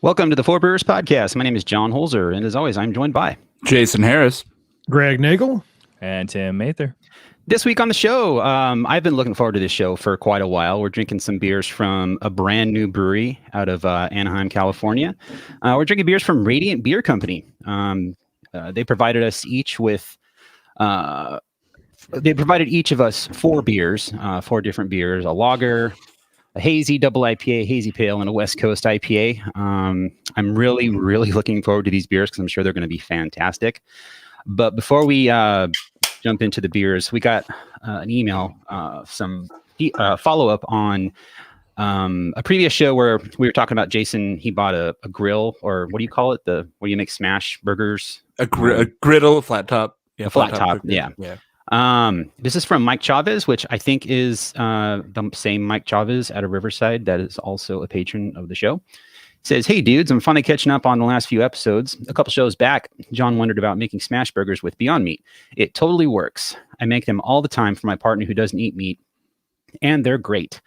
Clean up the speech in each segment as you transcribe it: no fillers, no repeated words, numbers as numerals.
Welcome to the Four Brewers Podcast. My name is John Holzer, and as always, I'm joined by Jason Harris, Greg Nagel, and Tim Mather. This week on the show, I've been looking forward to this show for quite a while. We're drinking some beers from a brand new brewery out of Anaheim, California. We're drinking beers from Radiant Beer Company. They provided us each with, they provided each of us four beers, four different beers, a lager, a hazy double IPA, hazy pale, and a West Coast IPA. I'm really looking forward to these beers because I'm sure they're going to be fantastic. But before we jump into the beers, we got an email, some follow-up on a previous show where we were talking about Jason. He bought a grill, or what do you call it? Where you make smash burgers? A griddle, a flat top. Yeah, flat top. Yeah. This is from Mike Chavez, which I think is the same Mike Chavez out of Riverside that is also a patron of the show. It says, "Hey dudes, I'm finally catching up on the last few episodes. A couple shows back, John wondered about making smash burgers with Beyond Meat. It totally works. I make them all the time for my partner who doesn't eat meat, and they're great.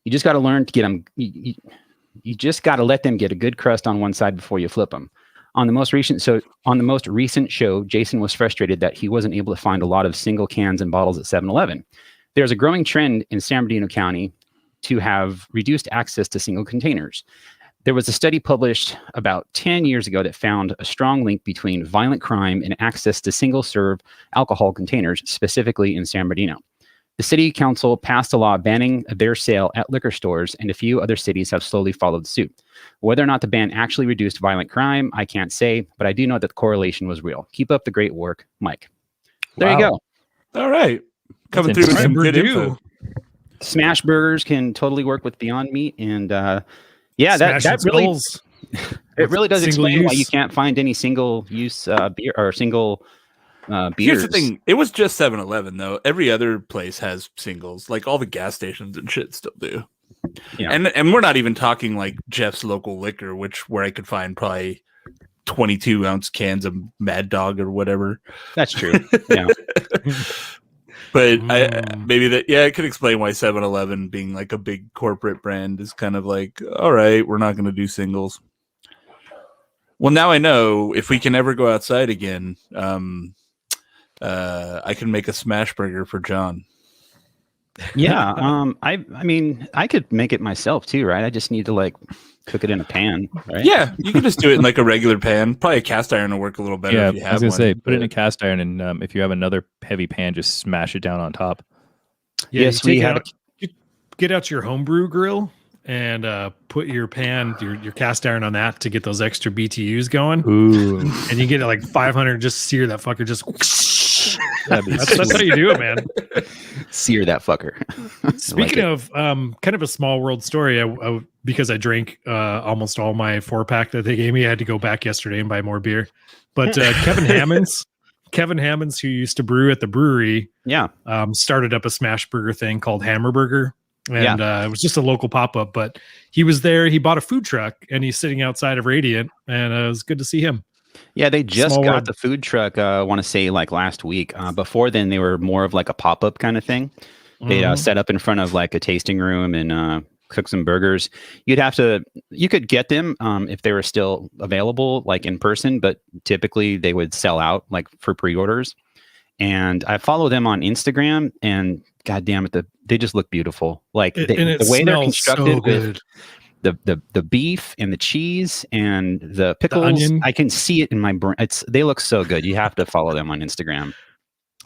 You just got to learn to get them. You just got to let them get a good crust on one side before you flip them. On the most recent show, Jason was frustrated that he wasn't able to find a lot of single cans and bottles at 7-Eleven. There's a growing trend in San Bernardino County to have reduced access to single containers. There was a study published about 10 years ago that found a strong link between violent crime and access to single-serve alcohol containers, specifically in San Bernardino. The city council passed a law banning their sale at liquor stores, and a few other cities have slowly followed suit. Whether or not the ban actually reduced violent crime, I can't say, but I do know that the correlation was real. Keep up the great work, Mike." There you go. All right. Coming through with some good info. Smash burgers can totally work with Beyond Meat, and that really it really does explain why you can't find any single-use beer or single beers. Here's the thing. It was just 7-Eleven, though. Every other place has singles. Like, all the gas stations and shit still do. Yeah. And we're not even talking like Jeff's local liquor, where I could find probably 22-ounce cans of Mad Dog or whatever. That's true. Yeah. But it could explain why 7-Eleven, being like a big corporate brand, is kind of like, all right, we're not going to do singles. Well, now I know if we can ever go outside again, I can make a smash burger for John. Yeah. I mean, I could make it myself too, right? I just need to cook it in a pan, right? Yeah, you can just do it in like a regular pan. Probably a cast iron will work a little better. Yeah, if you have I was gonna one. say, put it in a cast iron, and if you have another heavy pan, just smash it down on top. Yeah, yes, we have. You get out your homebrew grill and put your pan, your cast iron on that to get those extra BTUs going. Ooh. And you get it like 500. Just sear that fucker. Just that's how you do it, man. Sear that fucker. Speaking of kind of a small world story, because I drank almost all my 4-pack that they gave me, I had to go back yesterday and buy more beer. But Kevin Hammonds, who used to brew at the brewery, started up a smash burger thing called Hammer Burger. And it was just a local pop-up, but he was there. He bought a food truck and he's sitting outside of Radiant, and it was good to see him. Yeah, they just got the food truck, I want to say like last week. Before then, they were more of like a pop-up kind of thing. They set up in front of like a tasting room and cook some burgers. You could get them if they were still available, like in person, but typically they would sell out like for pre-orders. And I follow them on Instagram, and God damn it, they just look beautiful. Like the way they're constructed with the beef and the cheese and the pickles, I can see it in my brain. They look so good. You have to follow them on Instagram.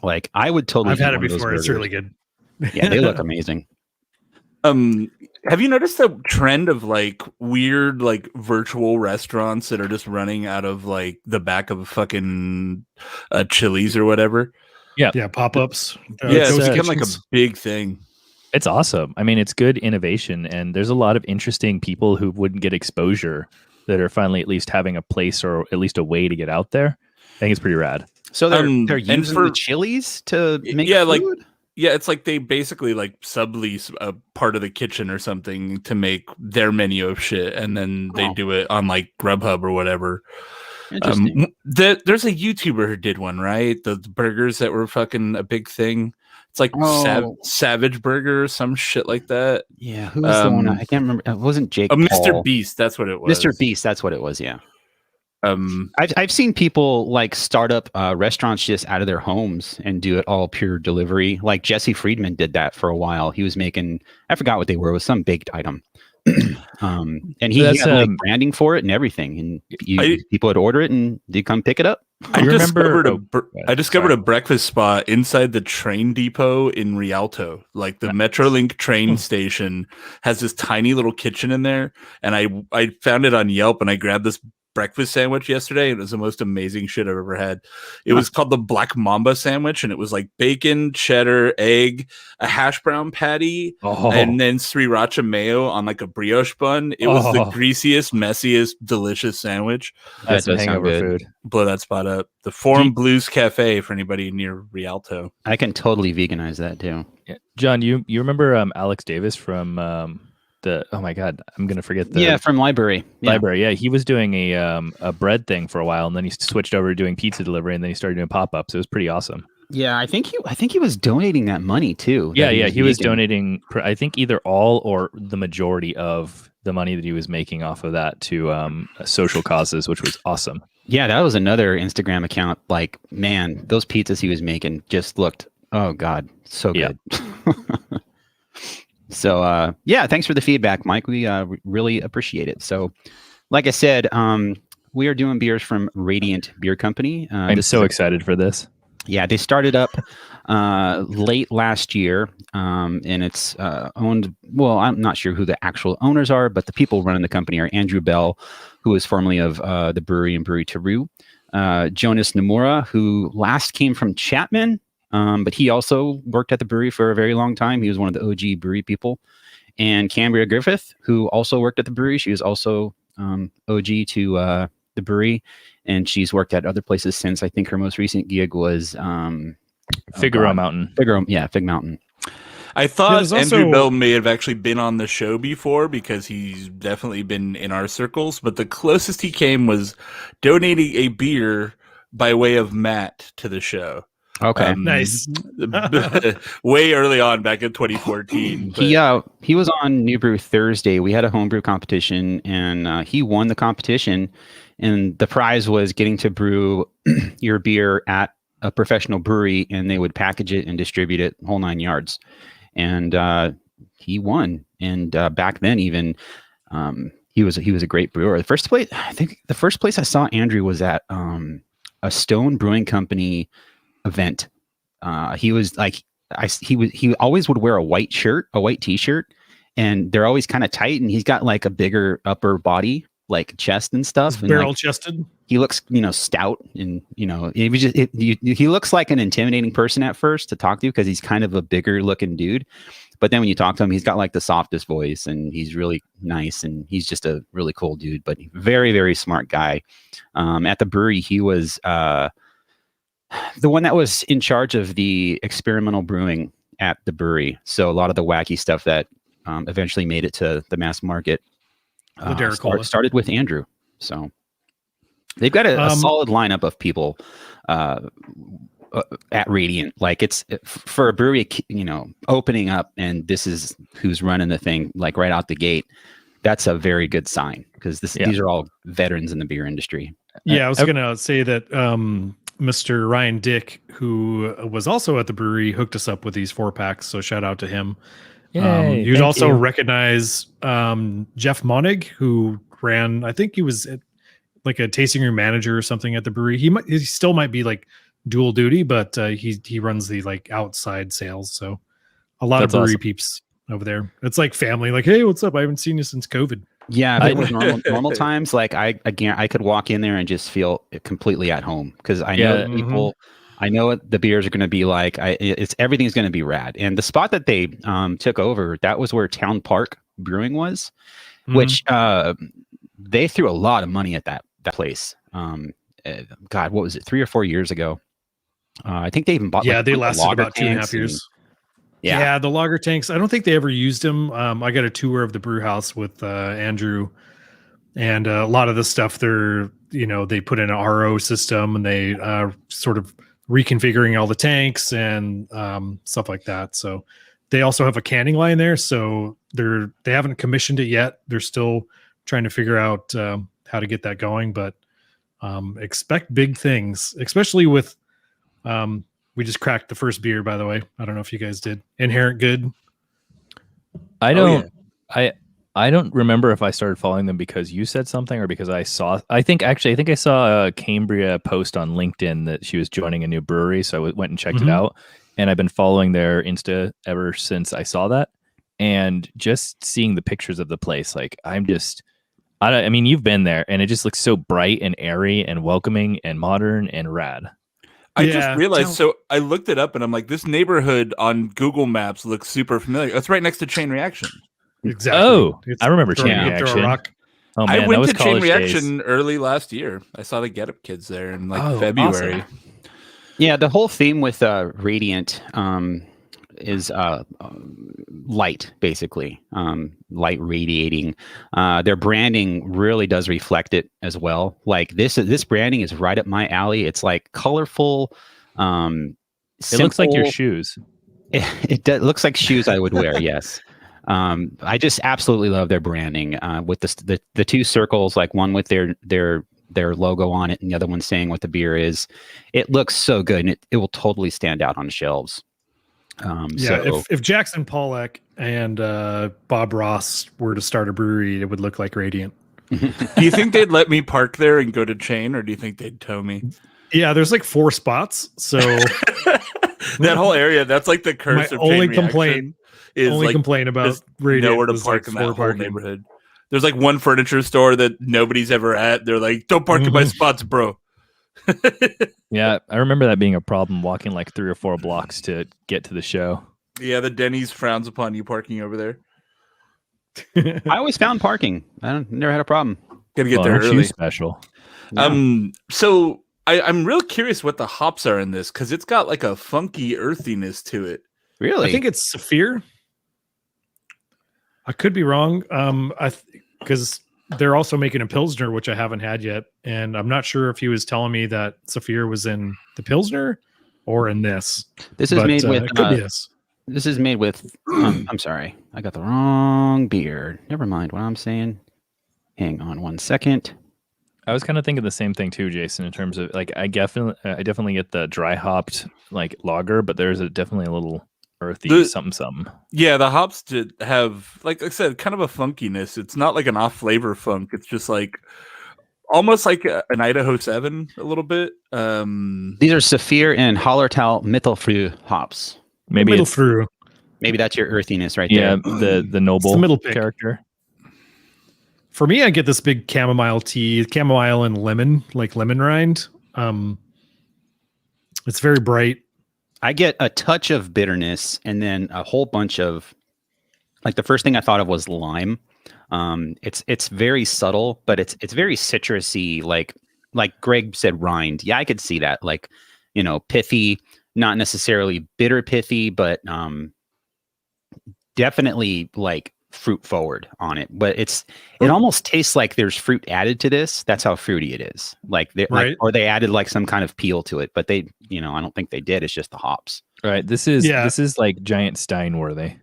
Like I would totally. I've had it before. It's really good. Yeah, they look amazing. Have you noticed the trend of like weird like virtual restaurants that are just running out of like the back of a fucking Chili's or whatever? Yeah, pop-ups. It's become like a big thing. It's awesome. I mean, it's good innovation, and there's a lot of interesting people who wouldn't get exposure that are finally at least having a place or at least a way to get out there. I think it's pretty rad. So they're using the Chili's to make food? It's like they basically like sublease a part of the kitchen or something to make their menu of shit, and then they do it on like Grubhub or whatever. Interesting. There's a YouTuber who did one, right? The burgers that were fucking a big thing. It's like Savage Burger or some shit like that. Yeah, who was the one? I can't remember. It wasn't Jake Paul. Mr. Beast, that's what it was. Mr. Beast, that's what it was. Yeah. I've seen people like start up restaurants just out of their homes and do it all pure delivery. Like Jesse Friedman did that for a while. He was making, I forgot what they were. It was some baked item. And he had like branding for it and everything. And people would order it and they'd come pick it up. I discovered a breakfast spot inside the train depot in Rialto. Like the Metrolink train station has this tiny little kitchen in there. And I found it on Yelp and I grabbed this breakfast sandwich yesterday. It was the most amazing shit I've ever had. It was called the Black Mamba sandwich, and it was like bacon, cheddar, egg, a hash brown patty, and then sriracha mayo on like a brioche bun. It was the greasiest, messiest, delicious sandwich. That's hangover food. Blow that spot up. The Forum Blues Cafe for anybody near Rialto. I can totally veganize that too. Yeah. John, you remember Alex Davis from oh my god, I'm gonna forget from Library. Yeah, he was doing a bread thing for a while, and then he switched over to doing pizza delivery, and then he started doing pop-ups. It was pretty awesome. Yeah, I think he was donating that money too. He was donating. I think either all or the majority of the money that he was making off of that to social causes, which was awesome. Yeah, that was another Instagram account. Like, man, those pizzas he was making just looked, oh god, so good. So, thanks for the feedback, Mike. We really appreciate it. So, like I said, we are doing beers from Radiant Beer Company. I'm so excited for this. Yeah, they started up late last year, and it's owned, well, I'm not sure who the actual owners are, but the people running the company are Andrew Bell, who is formerly of the brewery and Brewery Teru, Jonas Nomura, who last came from Chapman, but he also worked at the brewery for a very long time. He was one of the OG brewery people. And Cambria Griffith, who also worked at the brewery. She was also OG to the brewery, and she's worked at other places since. I think her most recent gig was Figaro Mountain. Fig Mountain. I thought Andrew Bell may have actually been on the show before because he's definitely been in our circles, but the closest he came was donating a beer by way of Matt to the show. Okay, nice. Way early on, back in 2014. He was on New Brew Thursday. We had a homebrew competition, and he won the competition. And the prize was getting to brew your beer at a professional brewery, and they would package it and distribute it whole 9 yards. And he won. And back then, even he was a great brewer. The first place I saw Andrew was at a Stone Brewing Company event. He was like, he always would wear a white t-shirt, and they're always kind of tight, and he's got like a bigger upper body, like chest and stuff. Barrel chested. He looks, stout, and he looks like an intimidating person at first to talk to because he's kind of a bigger looking dude. But then when you talk to him, he's got like the softest voice, and he's really nice, and he's just a really cool dude, but very, very smart guy. At the brewery, he was the one that was in charge of the experimental brewing at the brewery. So a lot of the wacky stuff that eventually made it to the mass market started with Andrew. So they've got a solid lineup of people at Radiant. Like, it's for a brewery, opening up, and this is who's running the thing, like right out the gate. That's a very good sign, because these are all veterans in the beer industry. Yeah, I was going to say that Mr. Ryan Dick, who was also at the brewery, hooked us up with these 4-packs. So shout out to him. You'd also recognize Jeff Monig, who ran, I think he was like a tasting room manager or something at the brewery. He still might be like dual duty, but he runs the like outside sales. So a lot of brewery peeps over there. It's like family. Like, hey, what's up? I haven't seen you since COVID. Yeah, if it was normal times, like I could walk in there and just feel completely at home, because I know people. I know what the beers are going to be like. Everything's going to be rad. And the spot that they took over, that was where Town Park Brewing was, which they threw a lot of money at that place. God, what was it? 3 or 4 years ago. I think they even bought. Yeah, they lasted about 2.5 years. Yeah, the lager tanks. I don't think they ever used them. I got a tour of the brew house with Andrew, and a lot of the stuff they put in an RO system, and they sort of reconfiguring all the tanks and stuff like that. So they also have a canning line there. So they haven't commissioned it yet. They're still trying to figure out how to get that going, but expect big things, especially with we just cracked the first beer, by the way. I don't know if you guys did. Inherent Good. I don't remember if I started following them because you said something or because I think I saw a Cambria post on LinkedIn that she was joining a new brewery. So I went and checked it out, and I've been following their Insta ever since I saw that. And just seeing the pictures of the place, like I mean, you've been there and it just looks so bright and airy and welcoming and modern and rad. I just realized, so I looked it up and I'm like, this neighborhood on Google Maps looks super familiar. It's right next to Chain Reaction. Exactly. Oh, I remember Chain Reaction. Oh, man, I went to Chain Reaction early last year. I saw the Get Up Kids there in February. Awesome. Yeah, the whole theme with Radiant is light, basically, light radiating. Their branding really does reflect it as well. Like this branding is right up my alley. It's like colorful. It looks like your shoes. It looks like shoes I would wear. Yes. I just absolutely love their branding with the two circles, like one with their logo on it and the other one saying what the beer is. It looks so good, and it will totally stand out on the shelves. If Jackson Pollock and Bob Ross were to start a brewery, it would look like Radiant. Do you think they'd let me park there and go to Chain, or do you think they'd tow me? Yeah, there's like 4 spots. So that whole area, that's like the curse of only Chain complaint is only like, complaint about Radiant nowhere to park in that whole neighborhood. There's like one furniture store that nobody's ever at. They're like, don't park in my spots, bro. Yeah, I remember that being a problem, walking like 3 or 4 blocks to get to the show. Yeah, the Denny's frowns upon you parking over there. I always found parking. Never had a problem. Gotta get there early. Special. Yeah. So I'm real curious what the hops are in this, because it's got like a funky earthiness to it. Really? I think it's Saphir. I could be wrong. Because they're also making a Pilsner, which I haven't had yet. And I'm not sure if he was telling me that Saphir was in the Pilsner or in this. This is made with. It could be this. This is made with. I'm sorry, I got the wrong beer. Never mind what I'm saying. Hang on 1 second. I was kind of thinking the same thing too, Jason. In terms of like, I definitely get the dry hopped like lager, but there's definitely a little earthy something. Yeah, the hops did have, like I said, kind of a funkiness. It's not like an off flavor funk. It's just like almost like an Idaho 7 a little bit. These are Saphir and Hallertau Mittelfrüh hops. Maybe Maybe that's your earthiness right there. Yeah, the noble the middle character. For me, I get this big chamomile and lemon, like lemon rind. It's very bright. I get a touch of bitterness and then a whole bunch of, like, the first thing I thought of was lime. It's very subtle, but it's very citrusy, like Greg said, rind. Yeah, I could see that. Like, pithy, not necessarily bitter pithy, but definitely like fruit forward on it. But it almost tastes like there's fruit added to this. That's how fruity it is. Or they added like some kind of peel to it, but they, I don't think they did. It's just the hops. Right. This is like giant Stein worthy.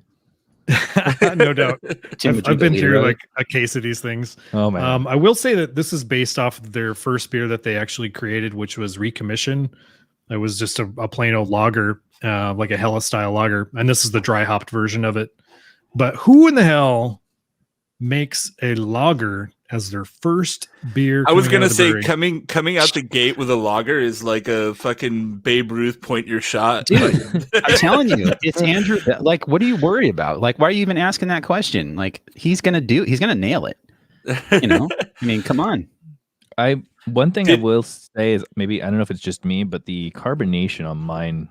No doubt. I've been through like a case of these things. Oh man. I will say that this is based off of their first beer that they actually created, which was Recommission. It was just a plain old lager, like a Hella style lager, and this is the dry hopped version of it. But who in the hell makes a lager as their first beer? I was gonna say coming out the gate with a lager is like a fucking Babe Ruth point your shot. Dude, I'm telling you, it's Andrew. Like, what are you worried about? Like, why are you even asking that question? Like, he's gonna nail it. I mean, come on. One thing I will say is, maybe, I don't know if it's just me, but the carbonation on mine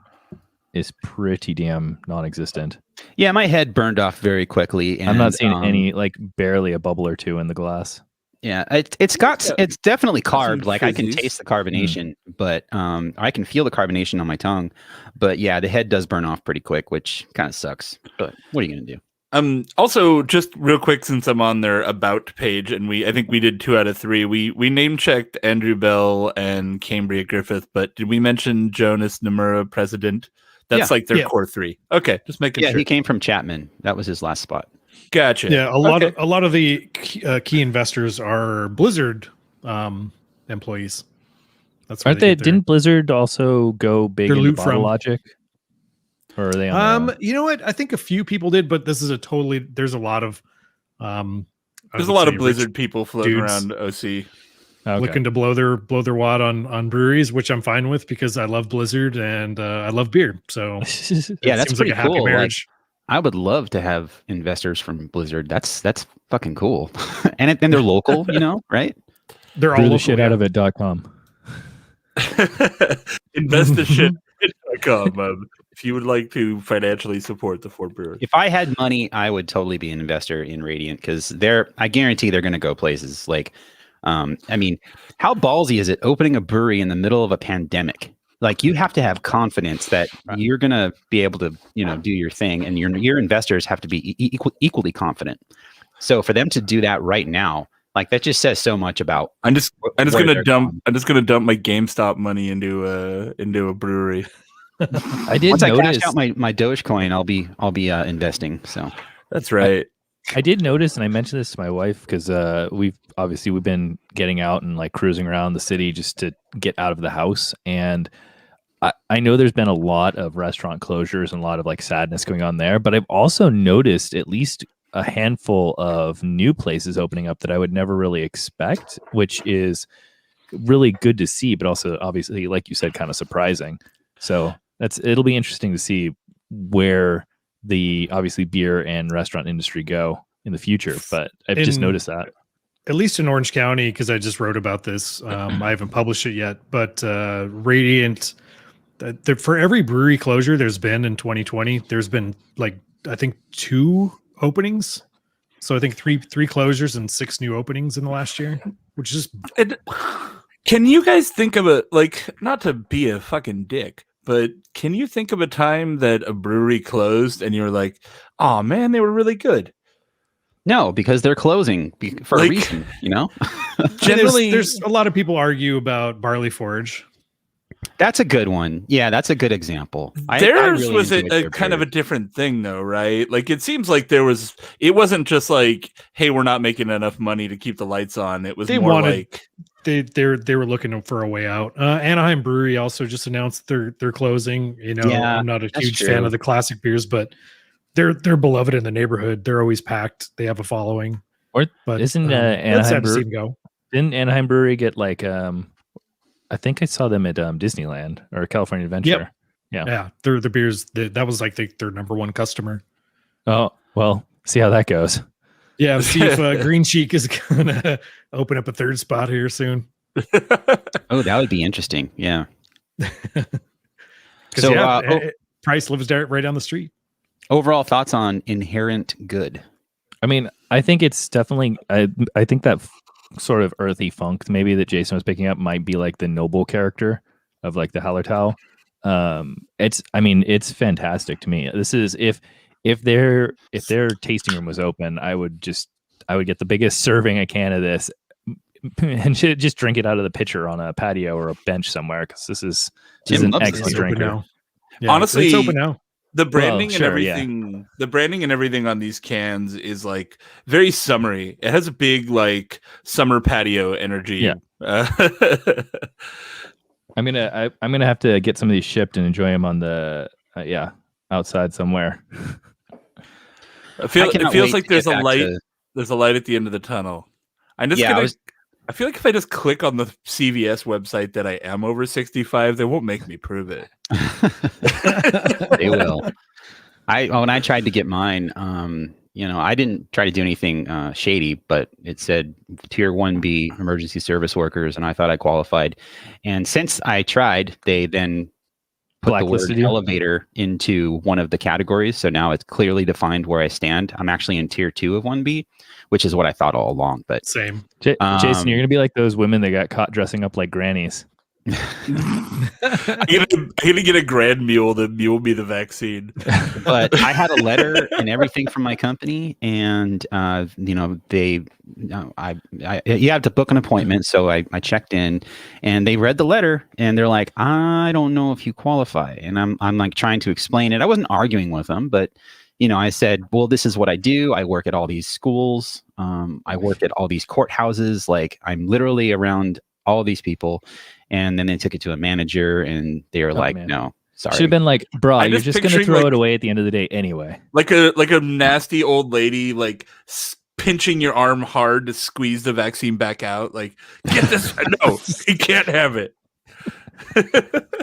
is pretty damn non-existent. Yeah, my head burned off very quickly. And, I'm not seeing any, like, barely a bubble or two in the glass. Yeah, it's definitely carved. Like, I can taste the carbonation, but I can feel the carbonation on my tongue. But yeah, the head does burn off pretty quick, which kind of sucks. But what are you gonna do? Also, just real quick, since I'm on their about page, and I think we did 2 out of 3. We name checked Andrew Bell and Cambria Griffith, but did we mention Jonas Nomura, president? That's like their core 3. Okay, just making sure. Yeah, he came from Chapman. That was his last spot. Gotcha. Yeah, a lot of the key investors are Blizzard employees. That's aren't they? Didn't Blizzard also go big into Bottle Logic? Or are they on you know what? I think a few people did, but this is there's a lot of Blizzard people floating around OC. Looking to blow their wad on breweries, which I'm fine with because I love Blizzard and I love beer. So yeah, that's pretty like a happy cool. marriage. I would love to have investors from Blizzard. That's fucking cool. and they're local, right? They're all local, shitoutof.com. Invest the shit.com. If you would like to financially support the Fort Brewers. If I had money, I would totally be an investor in Radiant because I guarantee they're going to go places like, how ballsy is it opening a brewery in the middle of a pandemic? Like you have to have confidence that you're going to be able to, do your thing, and your investors have to be equally confident. So for them to do that right now, like that just says so much about. I'm just gonna dump my GameStop money into a brewery. I did Once notice, I cash out my Dogecoin, I'll be investing. So that's right. I did notice, and I mentioned this to my wife because we've been getting out and like cruising around the city just to get out of the house, and I know there's been a lot of restaurant closures and a lot of like sadness going on there, but I've also noticed at least a handful of new places opening up that I would never really expect, which is really good to see, but also obviously, like you said, kind of surprising. So it'll be interesting to see where the obviously beer and restaurant industry go in the future. But I've just noticed that. At least in Orange County, because I just wrote about this. I haven't published it yet, but Radiant, for every brewery closure there's been in 2020, there's been like, I think 2 openings. So I think three closures and 6 new openings in the last year, which is. Can you guys think of not to be a fucking dick, but can you think of a time that a brewery closed and you were like, oh man, they were really good? No, because they're closing for a reason, Generally, there's a lot of people argue about Barley Forge. That's a good one. Yeah, that's a good example. Theirs really was a kind of a different thing, though, right? Like it seems like it wasn't just like, hey, we're not making enough money to keep the lights on. It was they were looking for a way out. Anaheim Brewery also just announced they're closing. I'm not a huge fan of the classic beers, but they're beloved in the neighborhood. They're always packed. They have a following. But isn't Anaheim Brewery? Didn't Anaheim Brewery get like I think I saw them at Disneyland or California Adventure. Yep. Yeah. The beers that was like their number one customer. Oh, well, see how that goes. Yeah. See if Green Cheek is going to open up a 3rd spot here soon. Oh, that would be interesting. Yeah. So Price lives right down the street. Overall thoughts on Inherent Good? I mean, I think it's definitely, I think that sort of earthy funk maybe that Jason was picking up might be like the noble character of like the Hallertau. It's fantastic to me. This is if their tasting room was open, I would get the biggest serving I can of this and just drink it out of the pitcher on a patio or a bench somewhere, because this is an excellent drinker. Yeah, honestly, it's open now. The branding and everything, the branding and everything on these cans is like very summery. It has a big like summer patio energy. Yeah. I'm gonna have to get some of these shipped and enjoy them on the outside somewhere. It feels like there's a light. There's a light at the end of the tunnel. I feel like if I just click on the CVS website that I am over 65, they won't make me prove it. They will. When I tried to get mine, I didn't try to do anything shady, but it said Tier 1B emergency service workers, and I thought I qualified. And since I tried, they then put the word elevator into one of the categories. So now it's clearly defined where I stand. I'm actually in Tier 2 of 1B, which is what I thought all along. But same. Jason, you're going to be like those women that got caught dressing up like grannies. I'm gonna get a grand mule to mule me the vaccine. But I had a letter and everything from my company, and you have to book an appointment. So I checked in, and they read the letter, and they're like, I don't know if you qualify. And I'm like trying to explain it. I wasn't arguing with them, but I said, well, this is what I do. I work at all these schools. I work at all these courthouses. Like, I'm literally around all these people. And then they took it to a manager, and they were like, man. no, sorry. Should have been like, bro, you're just just going to throw it away at the end of the day anyway. Like a nasty old lady, like pinching your arm hard to squeeze the vaccine back out. Like, get this. No, he can't have it.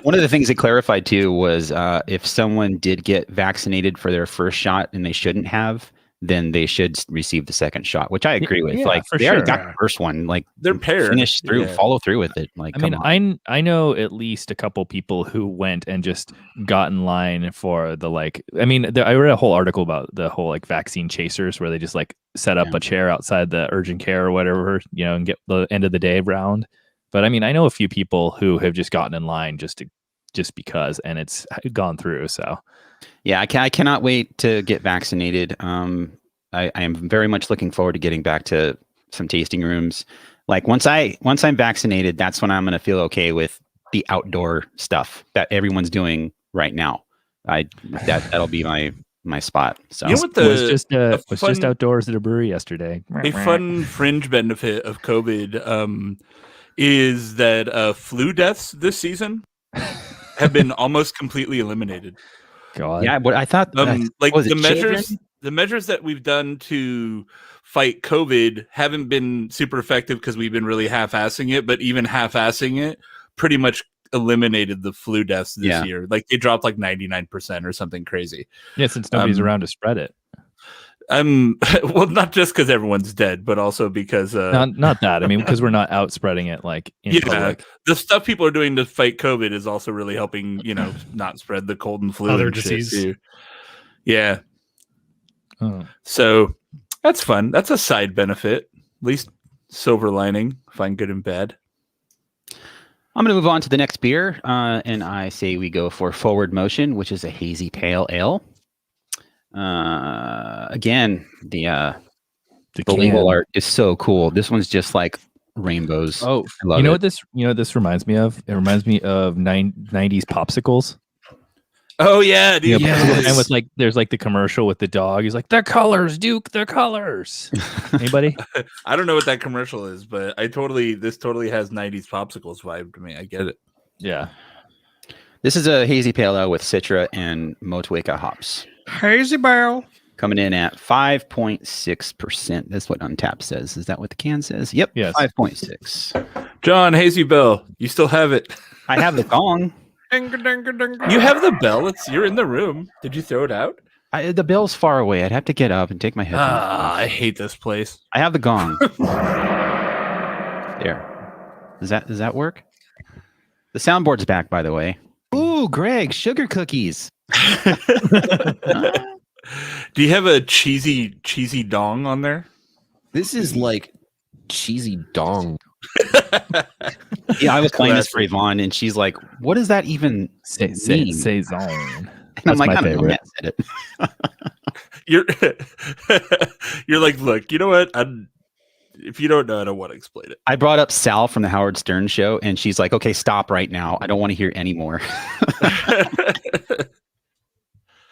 One of the things they clarified too was if someone did get vaccinated for their first shot and they shouldn't have, then they should receive the second shot, which I agree with. Yeah, like, for they already sure. got the first one. Like, they're paired. Finish through, follow through with it. Like, I mean, I know at least a couple people who went and just got in line for the I read a whole article about the whole like vaccine chasers where they just like set up a chair outside the urgent care or whatever, and get the end of the day round. But I mean, I know a few people who have just gotten in line just because, and it's gone through. So yeah, I cannot wait to get vaccinated. I am very much looking forward to getting back to some tasting rooms. Like, once I'm vaccinated, that's when I'm going to feel okay with the outdoor stuff that everyone's doing right now. That'll be my spot. So you know what was just outdoors at a brewery yesterday. A fun fringe benefit of COVID is that flu deaths this season have been almost completely eliminated. God. Yeah, but I thought like the measures that we've done to fight COVID haven't been super effective because we've been really half-assing it, but even half-assing it pretty much eliminated the flu deaths this year. Like, they dropped like 99% or something crazy. Yeah, since nobody's around to spread it. Well, not just because everyone's dead, but also because not that. I mean, because we're not out spreading it like in public. The stuff people are doing to fight COVID is also really helping, not spread the cold and flu other and disease. Shit too. Yeah. Oh. So that's fun. That's a side benefit. At least silver lining. Find good and bad. I'm going to move on to the next beer, and I say we go for Forward Motion, which is a hazy pale ale. Again, the label art is so cool. This one's just like rainbows. Oh, what this reminds me of? It reminds me of 90s popsicles. Oh yeah, dude. And with like, there's like the commercial with the dog. He's like, "They're colors, Duke. They're colors." Anybody? I don't know what that commercial is, but this totally has 90s popsicles vibe to me. I get it. Yeah. This is a hazy pale ale with Citra and Motueka hops. Hazy Pale coming in at 5.6%. That's what Untapped says. Is that what the can says? Yep. Yes. 5.6. John, Hazy Bell, you still have it. I have the gong. You have the bell. You're in the room. Did you throw it out? The bell's far away. I'd have to get up and take my headphones off. I hate this place. I have the gong. There. Does that work? The soundboard's back, by the way. Ooh, Greg, sugar cookies. Do you have a cheesy dong on there? This is like cheesy dong. Yeah, I was playing this for Yvonne, and she's like, "What does that even mean?" Saison. And I'm like, my "I don't know, favorite. Matt said You're you're like, look, you know what? If you don't know, I don't want to explain it. I brought up Sal from the Howard Stern show, and she's like, "Okay, stop right now. I don't want to hear anymore."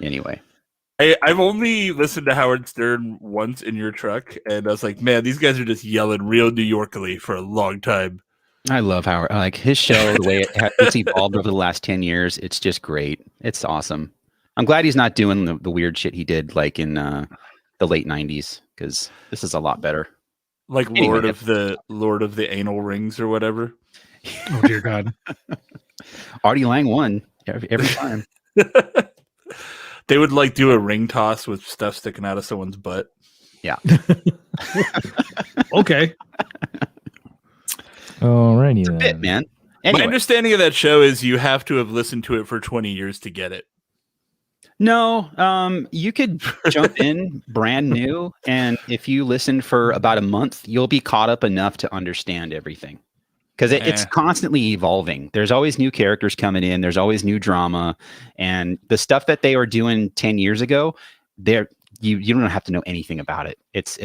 Anyway. I've only listened to Howard Stern once in your truck, and I was like, man, these guys are just yelling real New Yorkly for a long time. I love Howard. Like his show, the way it's evolved over the last 10 years, it's just great. It's awesome. I'm glad he's not doing the weird shit he did like in the late 90s, because this is a lot better. Like Lord of the Anal Rings or whatever. Oh, dear God. Artie Lang won every time. They would like do a ring toss with stuff sticking out of someone's butt. Yeah. Okay. Alrighty then. Bit, man. Anyway. My understanding of that show is you have to have listened to it for 20 years to get it. No, you could jump in brand new, and if you listen for about a month, you'll be caught up enough to understand everything. because it's constantly evolving. There's always new characters coming in. There's always new drama, and the stuff that they were doing 10 years ago, you don't have to know anything about it. It's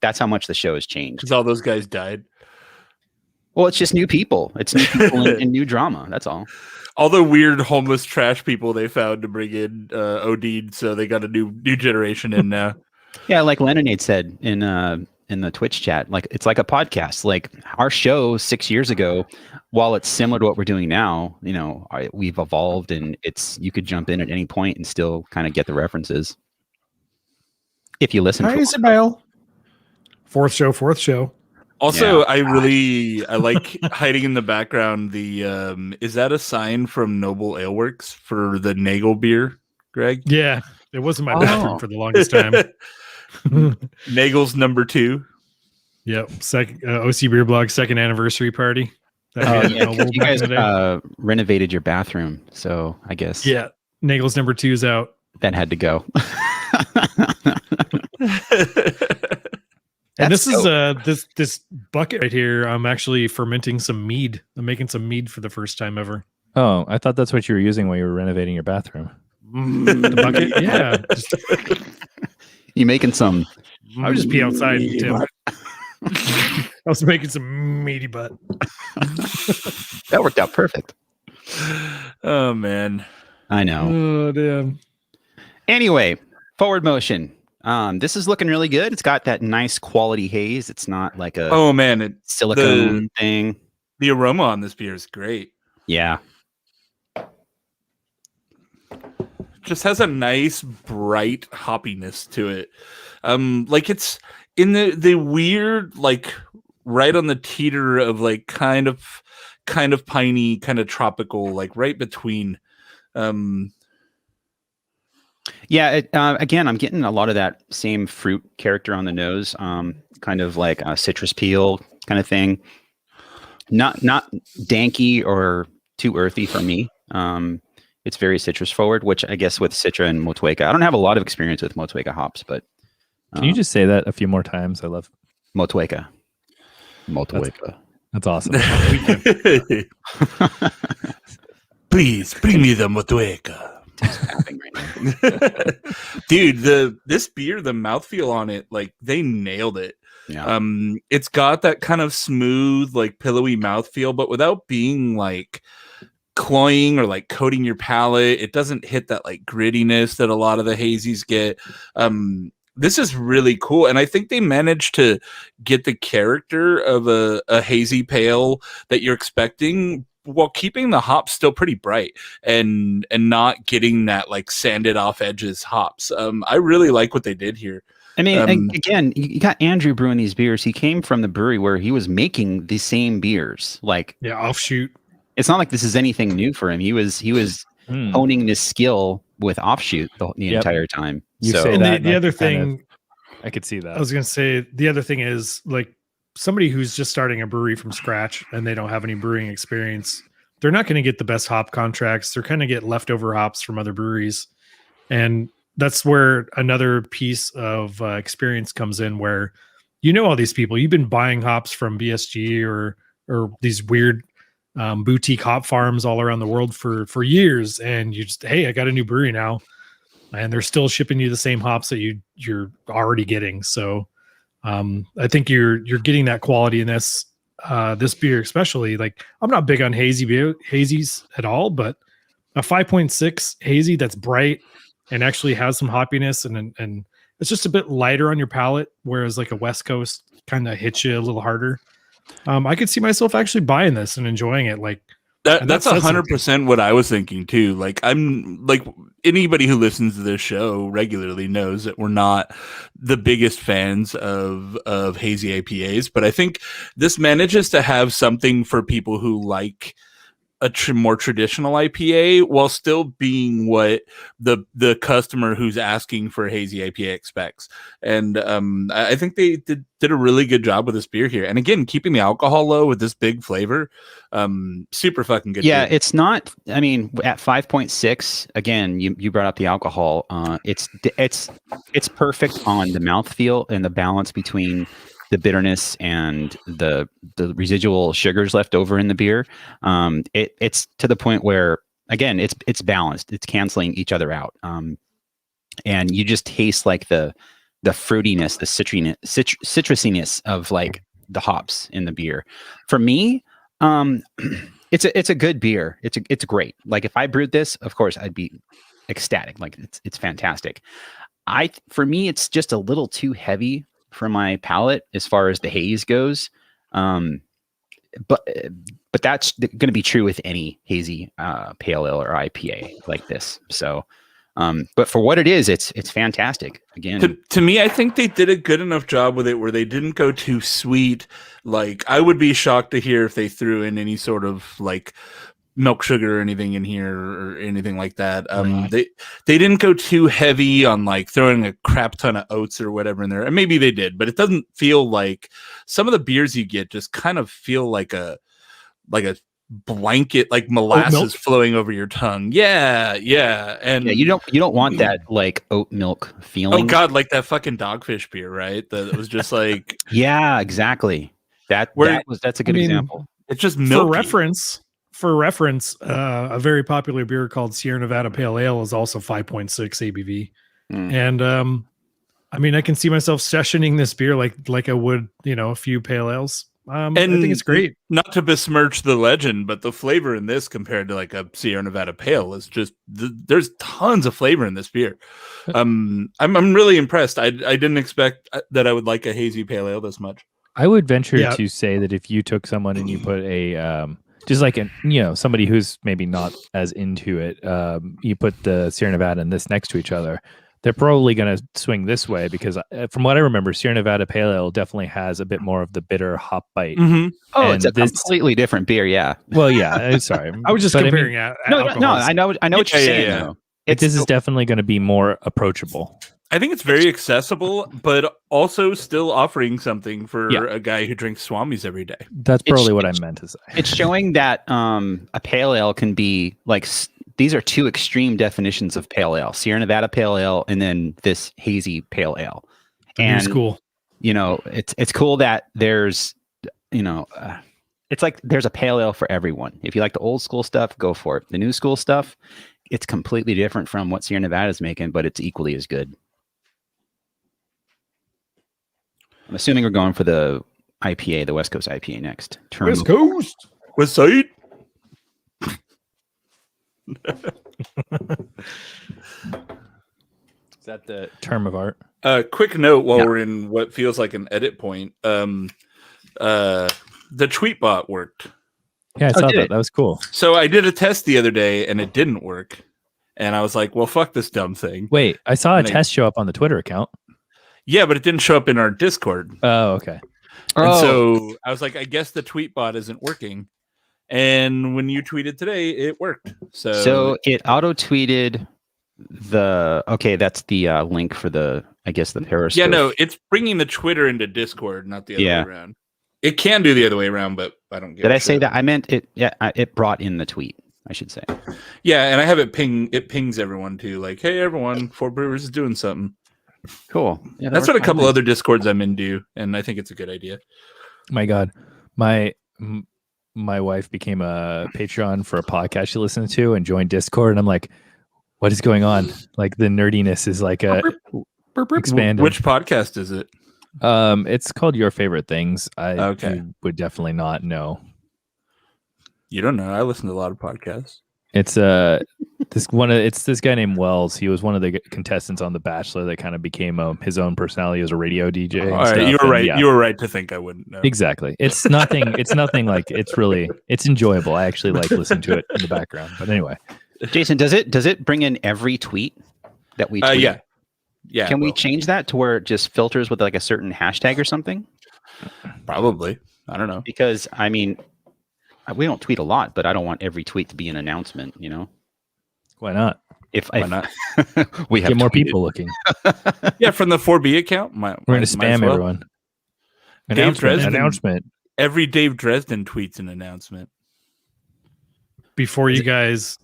that's how much the show has changed. Because all those guys died. Well, it's just new people. It's new people and new drama. That's all. All the weird homeless trash people they found to bring in OD'd, so they got a new generation in now. Yeah, like Lemonade said in the Twitch chat, like it's like a podcast. Like our show 6 years ago, while it's similar to what we're doing now, we've evolved, and you could jump in at any point and still kind of get the references if you listen. Hazy Pale. Fourth show. Also, I like hiding in the background. The is that a sign from Noble Ale Works for the Nagel beer, Greg? Yeah, it wasn't my bathroom for the longest time. Nagel's number 2. Yep, second OC Beer Blog second anniversary party. You guys renovated your bathroom, so I guess Nagel's number 2 is out. That had to go. And this is this bucket right here. I'm actually fermenting some mead. I'm making some mead for the first time ever. Oh, I thought that's what you were using while you were renovating your bathroom. The bucket, yeah. You making some? I would just pee outside, Tim. I was making some meaty butt. That worked out perfect. Oh man, I know. Oh damn. Anyway, forward motion. This is looking really good. It's got that nice quality haze. It's not like a silicone thing. The aroma on this beer is great. Yeah. Just has a nice bright hoppiness to it. Like it's in the weird, like right on the teeter of like kind of piney, kind of tropical, like right between. Yeah, again, I'm getting a lot of that same fruit character on the nose, kind of like a citrus peel kind of thing. Not danky or too earthy for me. It's very citrus forward, which I guess with Citra and Motueka. I don't have a lot of experience with Motueka hops, but can you just say that a few more times? I love Motueka. That's awesome. Please bring me the Motueka. Right dude, this beer, the mouthfeel on it, like they nailed it. Yeah. It's got that kind of smooth, like pillowy mouthfeel, but without being like cloying or like coating your palate. It doesn't hit that like grittiness that a lot of the hazies get. This is really cool, and I think they managed to get the character of a hazy pale that you're expecting, while keeping the hops still pretty bright and not getting that like sanded off edges hops. I really like what they did here. I mean, again, you got Andrew brewing these beers. He came from the brewery where he was making the same beers. Like, offshoot. It's not like this is anything new for him. He was honing this skill with offshoot the entire time. You say that, the other thing, I could see that. I was going to say the other thing is like somebody who's just starting a brewery from scratch and they don't have any brewing experience. They're not going to get the best hop contracts. They're going to get leftover hops from other breweries, and that's where another piece of experience comes in, where all these people. You've been buying hops from BSG or these weird boutique hop farms all around the world for years, and you just, hey, I got a new brewery now, and they're still shipping you the same hops that you're already getting. So I think you're getting that quality in this beer, especially. Like, I'm not big on hazies at all, but a 5.6 hazy that's bright and actually has some hoppiness and it's just a bit lighter on your palate, whereas like a West Coast kind of hits you a little harder. I could see myself actually buying this and enjoying it. Like that's 100% what I was thinking too. Like, I'm like, anybody who listens to this show regularly knows that we're not the biggest fans of hazy IPAs, but I think this manages to have something for people who like a more traditional IPA while still being what the customer who's asking for a hazy IPA expects. And I think they did a really good job with this beer here. And again, keeping the alcohol low with this big flavor, super fucking good. Yeah, beer. it's not, I mean, at 5.6, again, you brought up the alcohol. It's perfect on the mouthfeel and the balance between the bitterness and the residual sugars left over in the beer. It's to the point where, again, it's balanced. It's canceling each other out. And you just taste like the fruitiness, the citrusiness of like the hops in the beer. For me, it's a good beer. It's great. Like if I brewed this, of course I'd be ecstatic. Like it's fantastic. For me, it's just a little too heavy for my palate as far as the haze goes. But that's going to be true with any hazy pale ale or IPA like this. So, but for what it is, it's fantastic. Again, to me, I think they did a good enough job with it where they didn't go too sweet. Like I would be shocked to hear if they threw in any sort of like milk sugar or anything in here or anything like that. They didn't go too heavy on like throwing a crap ton of oats or whatever in there. And maybe they did, but it doesn't feel like some of the beers you get just kind of feel like a blanket, like molasses flowing over your tongue. Yeah. And you don't want that like oat milk feeling. Oh God, like that fucking Dogfish beer, right? That was just like yeah, exactly. That's a good example. It's just milky. For reference, a very popular beer called Sierra Nevada Pale Ale is also 5.6 ABV. And I mean, I can see myself sessioning this beer like I would, a few pale ales. And I think it's great. Not to besmirch the legend, but the flavor in this compared to like a Sierra Nevada Pale is just there's tons of flavor in this beer. I'm really impressed. I didn't expect that I would like a hazy pale ale this much. I would venture to say that if you took someone and you put a just like somebody who's maybe not as into it, you put the Sierra Nevada and this next to each other, they're probably going to swing this way because from what I remember, Sierra Nevada Pale Ale definitely has a bit more of the bitter hop bite. Mm-hmm. Oh, it's a completely different beer. Yeah. Well, yeah. Sorry, I was just comparing. No. I know what you're saying. Yeah. This is definitely going to be more approachable. I think it's very accessible, but also still offering something for a guy who drinks Swamis every day. That's probably what I meant to say. It's showing that a pale ale can be like, these are two extreme definitions of pale ale: Sierra Nevada Pale Ale, and then this hazy pale ale. And it's cool. It's cool that there's, it's like there's a pale ale for everyone. If you like the old school stuff, go for it. The new school stuff, it's completely different from what Sierra Nevada is making, but it's equally as good. I'm assuming we're going for the IPA, the West Coast IPA next. West Coast. West Side. Is that the term of art? Quick note while we're in what feels like an edit point. The tweet bot worked. Yeah, I saw that. That was cool. So I did a test the other day and it didn't work. And I was like, well, fuck this dumb thing. Wait, I saw a test show up on the Twitter account. Yeah, but it didn't show up in our Discord. Oh, okay. And so I was like, I guess the tweet bot isn't working. And when you tweeted today, it worked. So it auto tweeted that's the link for the Periscope. Yeah, no, it's bringing the Twitter into Discord, not the other way around. It can do the other way around, but I don't get it. Did I say that? I meant it. Yeah, it brought in the tweet, I should say. Yeah, and I have it ping. It pings everyone too. Like, hey, everyone, Four Brewers is doing something. Cool. Yeah, that's what a couple other Discords I'm in do, and I think it's a good idea. My God, my wife became a Patreon for a podcast she listens to and joined Discord, and I'm like, what is going on? Like the nerdiness is like expanding. Which podcast is it? It's called Your Favorite Things. You would definitely not know. You don't know. I listen to a lot of podcasts. It's this guy named Wells. He was one of the contestants on The Bachelor that kind of became his own personality as a radio DJ. All right, you were right. Yeah. You were right to think I wouldn't know. Exactly. It's nothing. It's nothing like. It's enjoyable. I actually like listening to it in the background. But anyway, Jason, does it bring in every tweet that we tweet? Yeah. Can we change that to where it just filters with like a certain hashtag or something? Probably. I don't know. Because I mean, we don't tweet a lot, but I don't want every tweet to be an announcement, Why not? Why not? We have get more people looking. Yeah, from the 4B account. We're going to spam everyone. Announcement. Every Dave Dresden tweets an announcement. Before you guys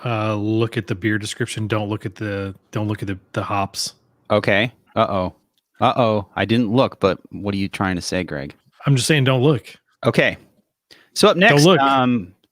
look at the beer description, don't look at the hops. Okay. I didn't look, but what are you trying to say, Greg? I'm just saying, don't look. Okay. So up next, look.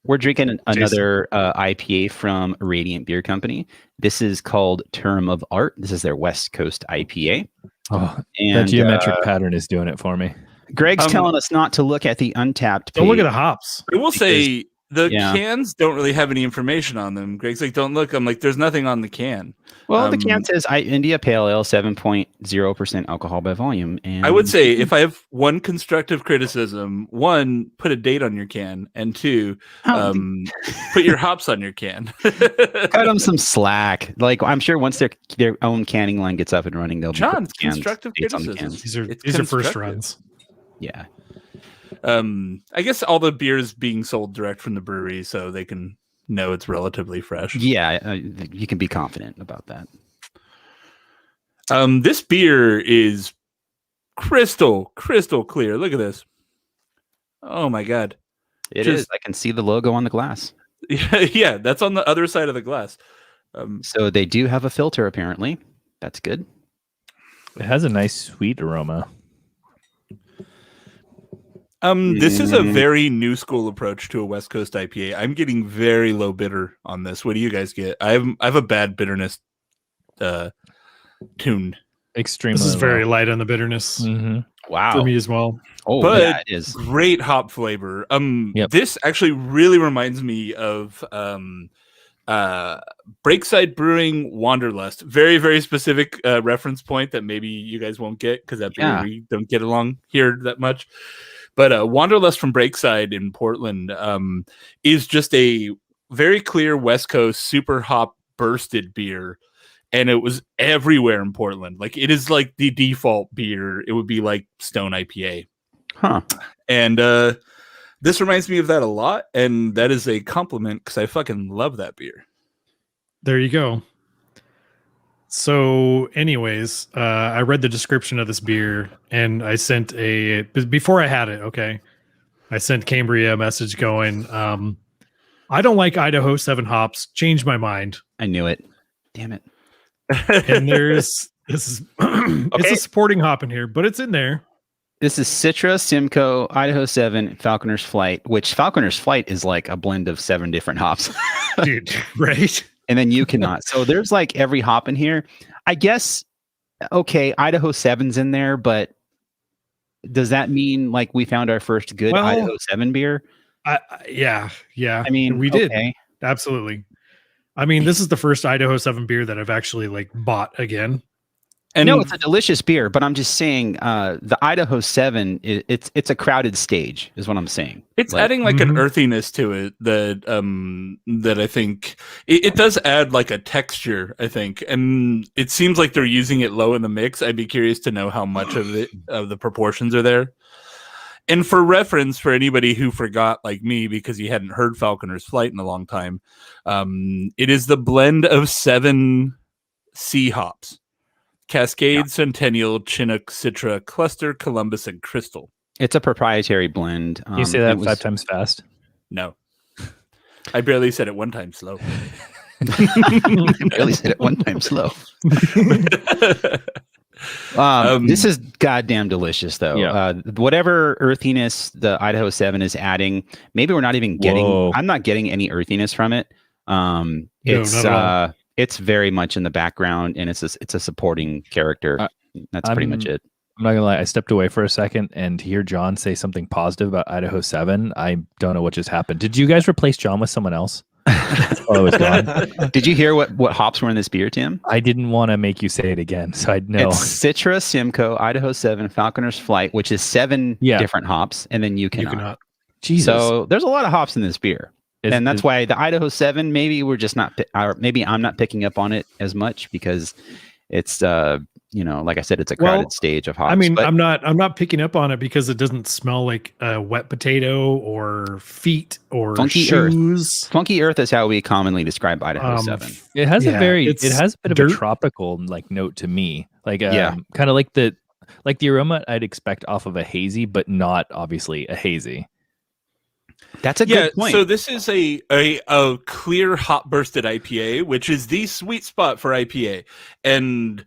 we're drinking another IPA from Radiant Beer Company. This is called Term of Art. This is their West Coast IPA. Oh, And that geometric pattern is doing it for me. Greg's telling us not to look at the Untapped page. Don't look at the hops. I will say the cans don't really have any information on them. Greg's like, don't look. I'm like, there's nothing on the can. Well, the can says India Pale Ale, 7.0% alcohol by volume. And I would say if I have one constructive criticism, one, put a date on your can, and two, put your hops on your can. cut them some slack. Like, I'm sure once their own canning line gets up and running, they'll John, be constructive criticism. These are first runs. Yeah. I guess all the beer is being sold direct from the brewery, so they can know it's relatively fresh. Yeah, you can be confident about that. This beer is crystal clear. Look at this. Oh my god. It is. I can see the logo on the glass. Yeah, that's on the other side of the glass. So they do have a filter, apparently. That's good. It has a nice sweet aroma. This is a very new school approach to a West Coast IPA. I'm getting very low bitter on this. What do you guys get? I have a bad bitterness tune. Extremely. This is very light on the bitterness. Mm-hmm. Wow. For me as well. Oh, but yeah, it is. Great hop flavor. Yep. This actually really reminds me of Breakside Brewing Wanderlust. Very, very specific reference point that maybe you guys won't get because that beer we don't get along here that much. But Wanderlust from Breakside in Portland is just a very clear West Coast super hop bursted beer. And it was everywhere in Portland. Like, it is like the default beer. It would be like Stone IPA. Huh. And this reminds me of that a lot. And that is a compliment because I fucking love that beer. There you go. So anyways, I read the description of this beer and I sent before I had it. Okay. I sent Cambria a message going, I don't like Idaho 7 hops. Change my mind. I knew it. Damn it. And it's a supporting hop in here, but it's in there. This is Citra, Simcoe, Idaho 7, Falconer's Flight, which Falconer's Flight is like a blend of 7 different hops. Dude, right? And then you cannot. So there's like every hop in here. I guess, okay, Idaho 7's in there, but does that mean like we found our first good Idaho 7 beer? Yeah. I mean, we did. Okay. Absolutely. I mean, this is the first Idaho 7 beer that I've actually like bought again. And no, it's a delicious beer, but I'm just saying the Idaho 7, it's a crowded stage is what I'm saying. It's adding like an earthiness to it that I think it does add like a texture, I think. And it seems like they're using it low in the mix. I'd be curious to know how much of the proportions are there. And for reference, for anybody who forgot like me because he hadn't heard Falconer's Flight in a long time, it is the blend of 7 C hops. Cascade, Centennial, Chinook, Citra, Cluster, Columbus, and Crystal. It's a proprietary blend. Can you say that 5 times fast? No. I barely said it 1 time slow. I barely said it 1 time slow. This is goddamn delicious, though. Yeah. Whatever earthiness the Idaho 7 is adding, maybe we're not even getting. Whoa. I'm not getting any earthiness from it. It's very much in the background, and it's a supporting character. That's pretty much it. I'm not gonna lie. I stepped away for a second, and to hear John say something positive about Idaho 7, I don't know what just happened. Did you guys replace John with someone else? Oh, it was gone. Did you hear what hops were in this beer, Tim? I didn't want to make you say it again, so I know. It's Citra, Simcoe, Idaho 7, Falconer's Flight, which is 7 different hops, and then you cannot. Jesus. So there's a lot of hops in this beer. And that's why the Idaho 7, maybe we're just not, or maybe I'm not picking up on it as much because it's, like I said, it's a crowded stage of hops. I mean, but I'm not picking up on it because it doesn't smell like a wet potato or feet or funky shoes. Earth. Funky earth is how we commonly describe Idaho 7. It has it has a bit dirt. of a tropical like note to me, like kind of like the aroma I'd expect off of a hazy, but not obviously a hazy. That's a good point. So this is a clear hop bursted IPA, which is the sweet spot for IPA. And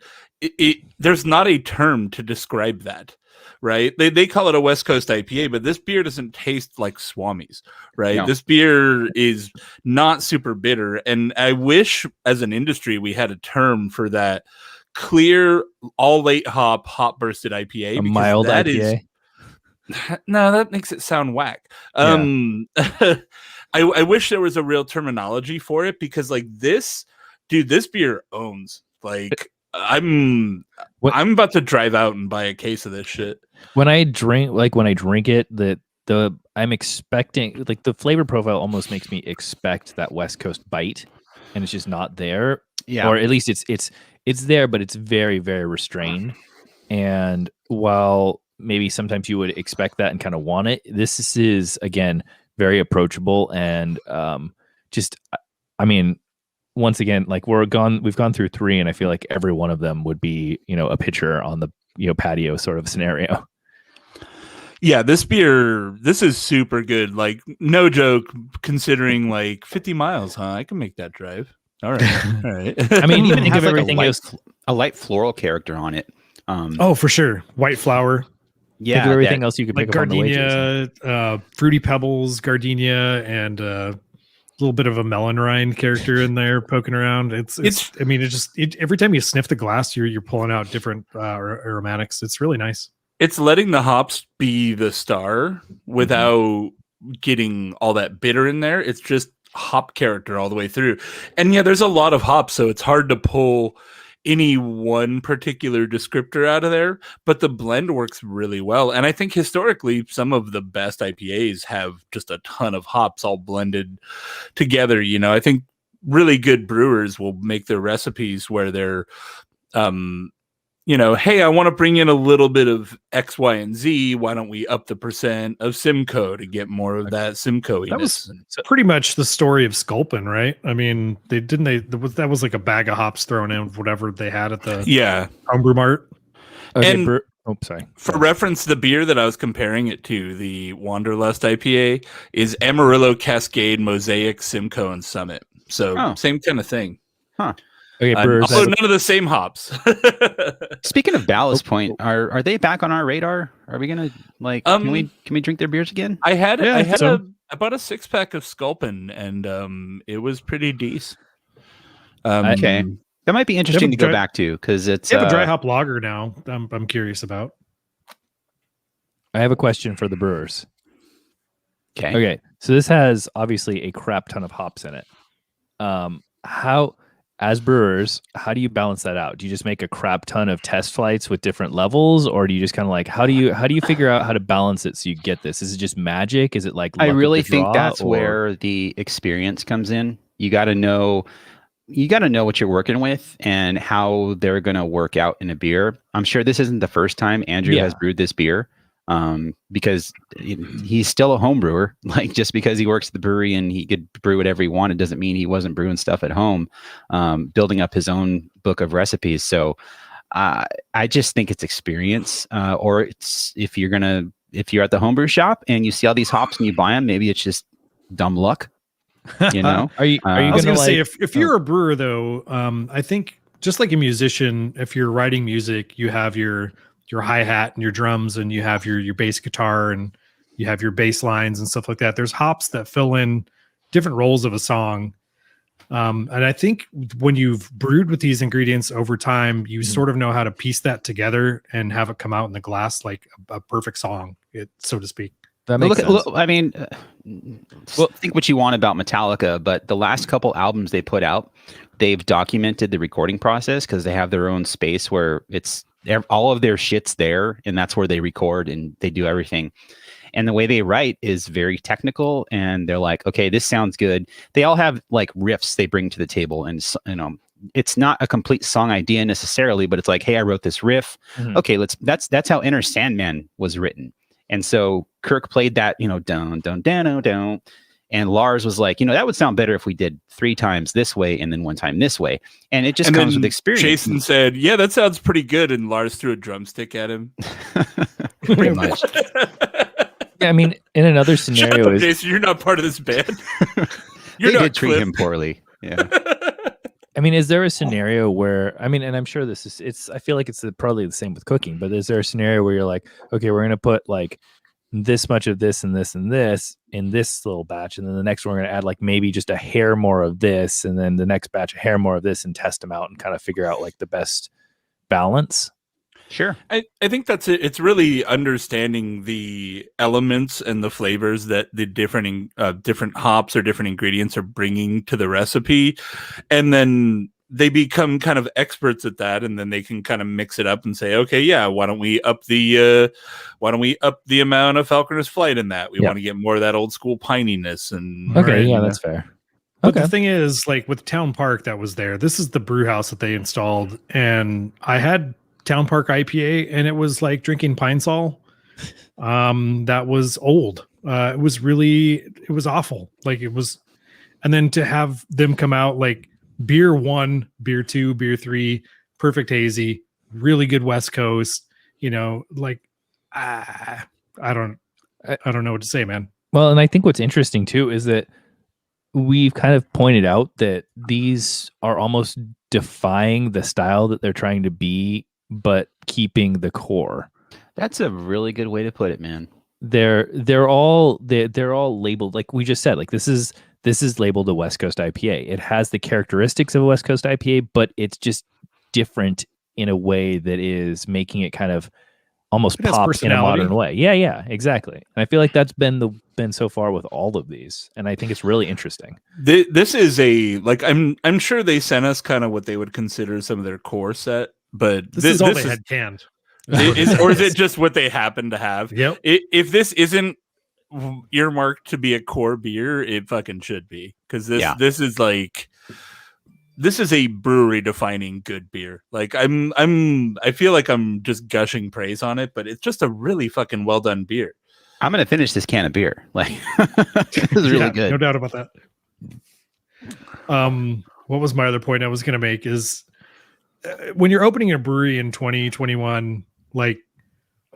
there's not a term to describe that, right? They call it a West Coast IPA, but this beer doesn't taste like Swami's, right? No. This beer is not super bitter, and I wish as an industry we had a term for that clear, all late hop bursted IPA. A mild IPA. No, that makes it sound whack. I wish there was a real terminology for it, because like this beer owns. Like I'm about to drive out and buy a case of this shit. When I drink it, I'm expecting, like, the flavor profile almost makes me expect that West Coast bite, and it's just not there. Yeah. Or at least it's there, but it's very, very restrained. And while maybe sometimes you would expect that and kind of want it, this is, again, very approachable. And I mean, once again, like we've gone through 3, and I feel like every one of them would be, a pitcher on the, patio sort of scenario. Yeah, this is super good. Like, no joke, considering like 50 miles, huh? I can make that drive. All right. All right. I mean, even think has of like everything else. a light floral character on it. Oh, for sure. White flower. Yeah. Think of everything else you could Like pick up on the way, Jason. gardenia, fruity pebbles, gardenia, and a little bit of a melon rind character in there poking around. Every time you sniff the glass, you're pulling out different aromatics. It's really nice. It's letting the hops be the star without getting all that bitter in there. It's just hop character all the way through. And yeah, there's a lot of hops, so it's hard to pull any one particular descriptor out of there, but the blend works really well. And I think historically some of the best IPAs have just a ton of hops all blended together. I think really good brewers will make their recipes where they're hey, I want to bring in a little bit of X, Y, and Z. Why don't we up the % of Simcoe to get more of that Simcoe-iness? That was pretty much the story of Sculpin, right? I mean, that was like a bag of hops thrown in whatever they had at the homebrew mart. Okay, and sorry. For reference, the beer that I was comparing it to, the Wanderlust IPA, is Amarillo, Cascade, Mosaic, Simcoe, and Summit. So same kind of thing. Huh. Okay, Brewers. Also, none of the same hops. Speaking of Ballast Point, are they back on our radar? Are we gonna can we drink their beers again? I bought a 6-pack of Sculpin, and it was pretty decent. Okay, that might be interesting to go back to, because it's they have a dry hop lager now. I'm curious about. I have a question for the Brewers. Okay, so this has obviously a crap ton of hops in it. As brewers, how do you balance that out? Do you just make a crap ton of test flights with different levels, or do you just kind of like, how do you figure out how to balance it so you get this? Is it just magic? Is it like I really think that's where the experience comes in. You got to know what you're working with and how they're going to work out in a beer. I'm sure this isn't the first time Andrew has brewed this beer, because he's still a home brewer. Like, just because he works at the brewery and he could brew whatever he wanted doesn't mean he wasn't brewing stuff at home, building up his own book of recipes. So I just think it's experience, or it's if you're at the homebrew shop and you see all these hops and you buy them, maybe it's just dumb luck. Are you I was going to say, if you're a brewer though, I think just like a musician, if you're writing music, you have your hi-hat and your drums, and you have your bass guitar, and you have your bass lines and stuff like that. There's hops that fill in different roles of a song. And I think when you've brewed with these ingredients over time, you sort of know how to piece that together and have it come out in the glass like a perfect song, so to speak. That makes sense. I mean, think what you want about Metallica, but the last couple albums they put out, they've documented the recording process, because they have their own space where it's all of their shit's there, and that's where they record and they do everything. And the way they write is very technical, and they're like, okay, this sounds good. They all have like riffs they bring to the table, and it's not a complete song idea necessarily, but it's like, hey, I wrote this riff. Mm-hmm. Okay, that's how Enter Sandman was written. And so Kirk played that, down, down, down, down. And Lars was like, that would sound better if we did 3 times this way and then 1 time this way. And it just comes with experience. Jason said, yeah, that sounds pretty good. And Lars threw a drumstick at him. Pretty much. Yeah, I mean, in another scenario, Shut up, Jason, you're not part of this band. They did treat him poorly. Yeah. I mean, is there a scenario where, I mean, and I'm sure I feel like it's probably the same with cooking, but is there a scenario where you're like, okay, we're going to put like this much of this and this and this in this little batch, and then the next one we're going to add like maybe just a hair more of this, and then the next batch a hair more of this, and test them out and kind of figure out like the best balance? Sure. I think that's it. It's really understanding the elements and the flavors that the different hops or different ingredients are bringing to the recipe. And then they become kind of experts at that. And then they can kind of mix it up and say, okay, yeah, why don't we up the amount of Falconer's Flight in that? We want to get more of that old school pininess. And okay. Yeah, that's fair. But the thing is, like with Town Park that was there, this is the brew house that they installed. And I had Town Park IPA, and it was like drinking Pine Sol. That was old. It was awful. Like it was, and then to have them come out like beer 1, beer 2, beer 3, perfect hazy, really good West Coast. Like I don't know what to say, man. Well, and I think what's interesting too is that we've kind of pointed out that these are almost defying the style that they're trying to be, but keeping the core. That's a really good way to put it, man. They're all labeled, like we just said, like this is labeled a West Coast IPA. It has the characteristics of a West Coast IPA, but it's just different in a way that is making it kind of almost pop in a modern way. Yeah, exactly. And I feel like that's been so far with all of these, and I think it's really interesting. This is I'm sure they sent us kind of what they would consider some of their core set. But this is all they had canned. Or is it just what they happen to have? Yep. If this isn't earmarked to be a core beer, it fucking should be. Because this is a brewery defining good beer. Like I feel like I'm just gushing praise on it, but it's just a really fucking well done beer. I'm gonna finish this can of beer. Like this is really good. No doubt about that. What was my other point I was gonna make is, when you're opening a brewery in 2021, like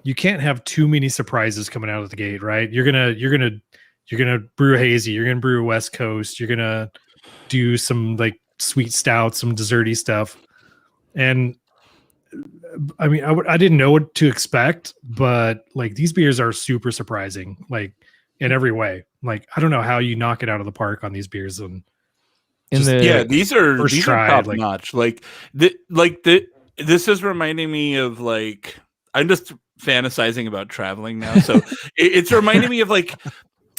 you can't have too many surprises coming out of the gate, right? You're gonna brew a hazy, you're gonna brew a West Coast, you're gonna do some like sweet stout, some desserty stuff. And I mean, I didn't know what to expect, but like these beers are super surprising, like in every way. Like I don't know how you knock it out of the park on these beers. And these are top like, notch. This is reminding me of like, I'm just fantasizing about traveling now. So it's reminding me of like,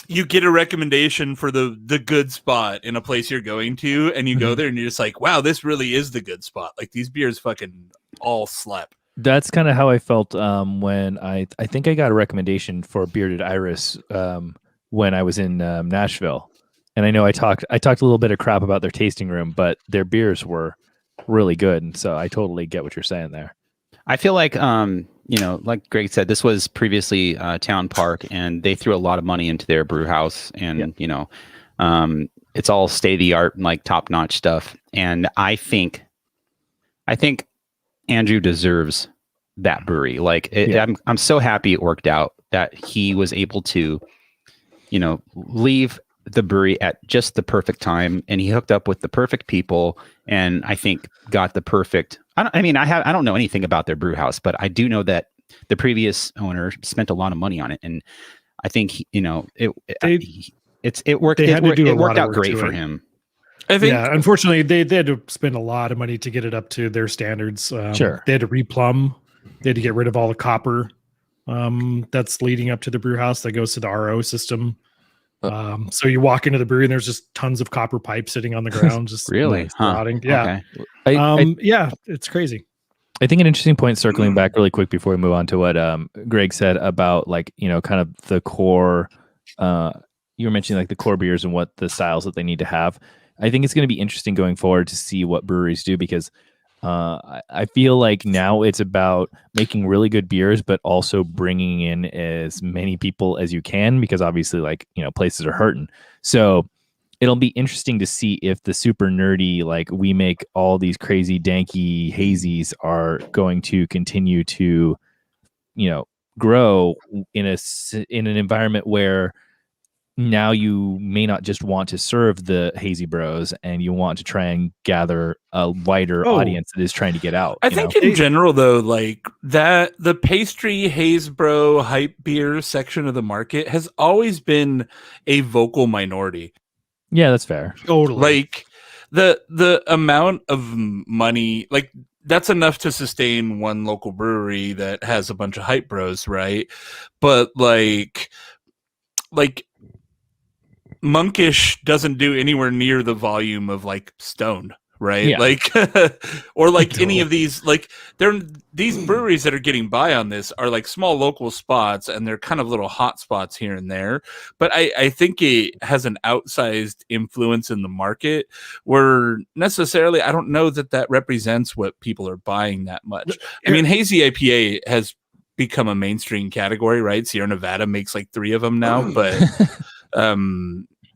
you get a recommendation for the good spot in a place you're going to, and you go there and you're just like, wow, this really is the good spot. Like these beers fucking all slap. That's kind of how I felt when I think I got a recommendation for Bearded Iris when I was in Nashville. And I know I talked a little bit of crap about their tasting room, but their beers were really good. And so I totally get what you're saying there. I feel like, like Greg said, this was previously Town Park, and they threw a lot of money into their brew house, and it's all state of the art and like top notch stuff. And I think Andrew deserves that brewery. Like I'm so happy it worked out that he was able to, leave the brewery at just the perfect time, and he hooked up with the perfect people, and I think got the perfect. I don't know anything about their brew house, but I do know that the previous owner spent a lot of money on it, and I think it worked out great for him. I think, unfortunately, they had to spend a lot of money to get it up to their standards. Sure, they had to replumb. They had to get rid of all the copper that's leading up to the brew house that goes to the RO system. So you walk into the brewery and there's just tons of copper pipe sitting on the ground, just really rotting. Yeah. Okay. It's crazy. I think an interesting point, circling back really quick before we move on to what Greg said about like, kind of the core, you were mentioning like the core beers and what the styles that they need to have. I think it's going to be interesting going forward to see what breweries do, because I feel like now it's about making really good beers, but also bringing in as many people as you can, because obviously like, places are hurting. So it'll be interesting to see if the super nerdy, like we make all these crazy danky hazies are going to continue to, grow in an environment where now you may not just want to serve the hazy bros, and you want to try and gather a wider audience that is trying to get out. I think in general, though, like that, the pastry, haze bro, hype beer section of the market has always been a vocal minority. Yeah, that's fair. Totally. Like the amount of money, like that's enough to sustain one local brewery that has a bunch of hype bros, right? But like Monkish doesn't do anywhere near the volume of like Stone, right? Yeah. Like or like any of these, like these breweries that are getting by on this are like small local spots, and they're kind of little hot spots here and there. But I think it has an outsized influence in the market where necessarily I don't know that represents what people are buying that much. I mean, hazy IPA has become a mainstream category, right? Sierra Nevada makes like 3 of them now, but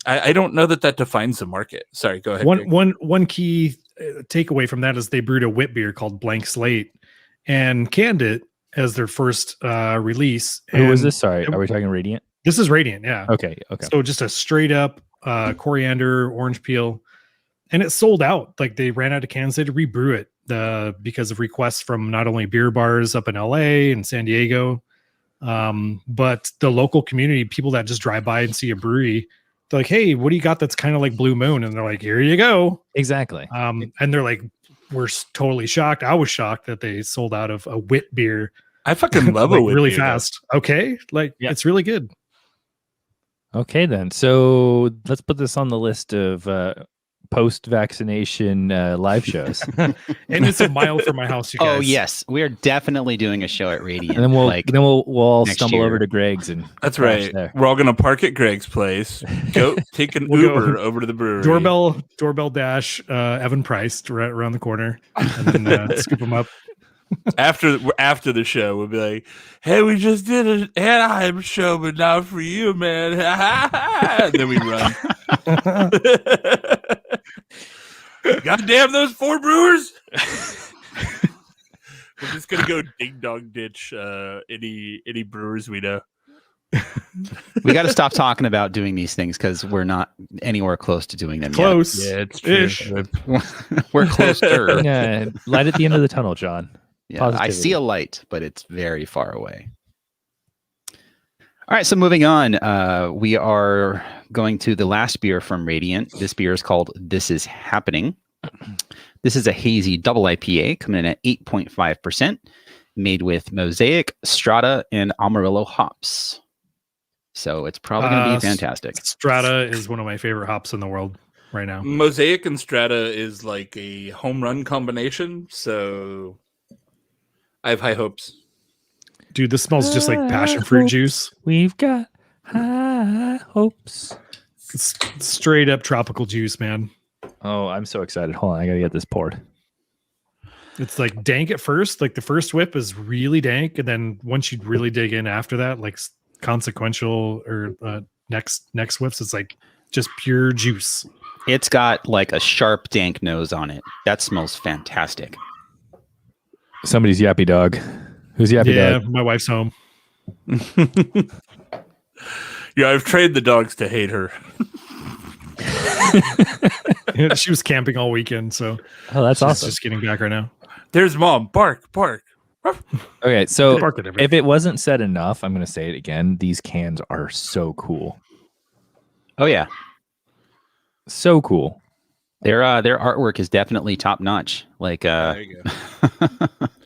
I don't know that defines the market. Sorry, go ahead. One key takeaway from that is they brewed a wit beer called Blank Slate and canned it as their first release. Who was this? Sorry, are we talking Radiant? This is Radiant, yeah. Okay. So just a straight up coriander, orange peel, and it sold out. Like they ran out of cans. They had to rebrew it because of requests from not only beer bars up in LA and San Diego, but the local community, people that just drive by and see a brewery. They're like, hey, what do you got that's kind of like Blue Moon? And they're like, here you go. Exactly. And they're like, we're totally shocked. I was shocked that they sold out of a wit beer. I fucking love like, a wit really beer, fast. Though. Okay. Like, it's really good. Okay, then. So let's put this on the list of post-vaccination live shows. And it's a mile from my house, you guys. Oh yes, we are definitely doing a show at Radiant. And then we'll all stumble year. over to Greg's and that's right. There. We're all gonna park at Greg's place. Go take an Uber over to the brewery. Doorbell dash Evan Price right around the corner, and then scoop him up. After the show, we'll be like, "Hey, we just did an Anaheim show, but not for you, man." And then we run. God damn those 4 Brewers! We're just gonna go ding dong ditch any Brewers we know. We got to stop talking about doing these things because we're not anywhere close to doing them close. yet. Yeah, it's true. We're closer. Yeah, light at the end of the tunnel, John. Yeah, I see a light, but it's very far away. All right, so moving on, we are going to the last beer from Radiant. This beer is called This Is Happening. This is a hazy double IPA coming in at 8.5%, made with Mosaic, Strata, and Amarillo hops. So it's probably going to be fantastic. Strata is one of my favorite hops in the world right now. Mosaic and Strata is like a home run combination, so I have high hopes. Dude, this smells just like passion fruit juice. We've got high hopes. It's straight up tropical juice, man. Oh, I'm so excited. Hold on, I gotta get this poured. It's like dank at first. Like the first whip is really dank. And then once you really dig in after that, like consequential or next whips, it's like just pure juice. It's got like a sharp, dank nose on it. That smells fantastic. Somebody's yappy dog. Who's yappy dog? Yeah, my wife's home. Yeah, I've trained the dogs to hate her. She was camping all weekend, so that's awesome. Just getting back right now. There's Mom. Bark. Okay, so if it wasn't said enough, I'm going to say it again. These cans are so cool. Oh yeah, so cool. Their artwork is definitely top notch. Like, there you go.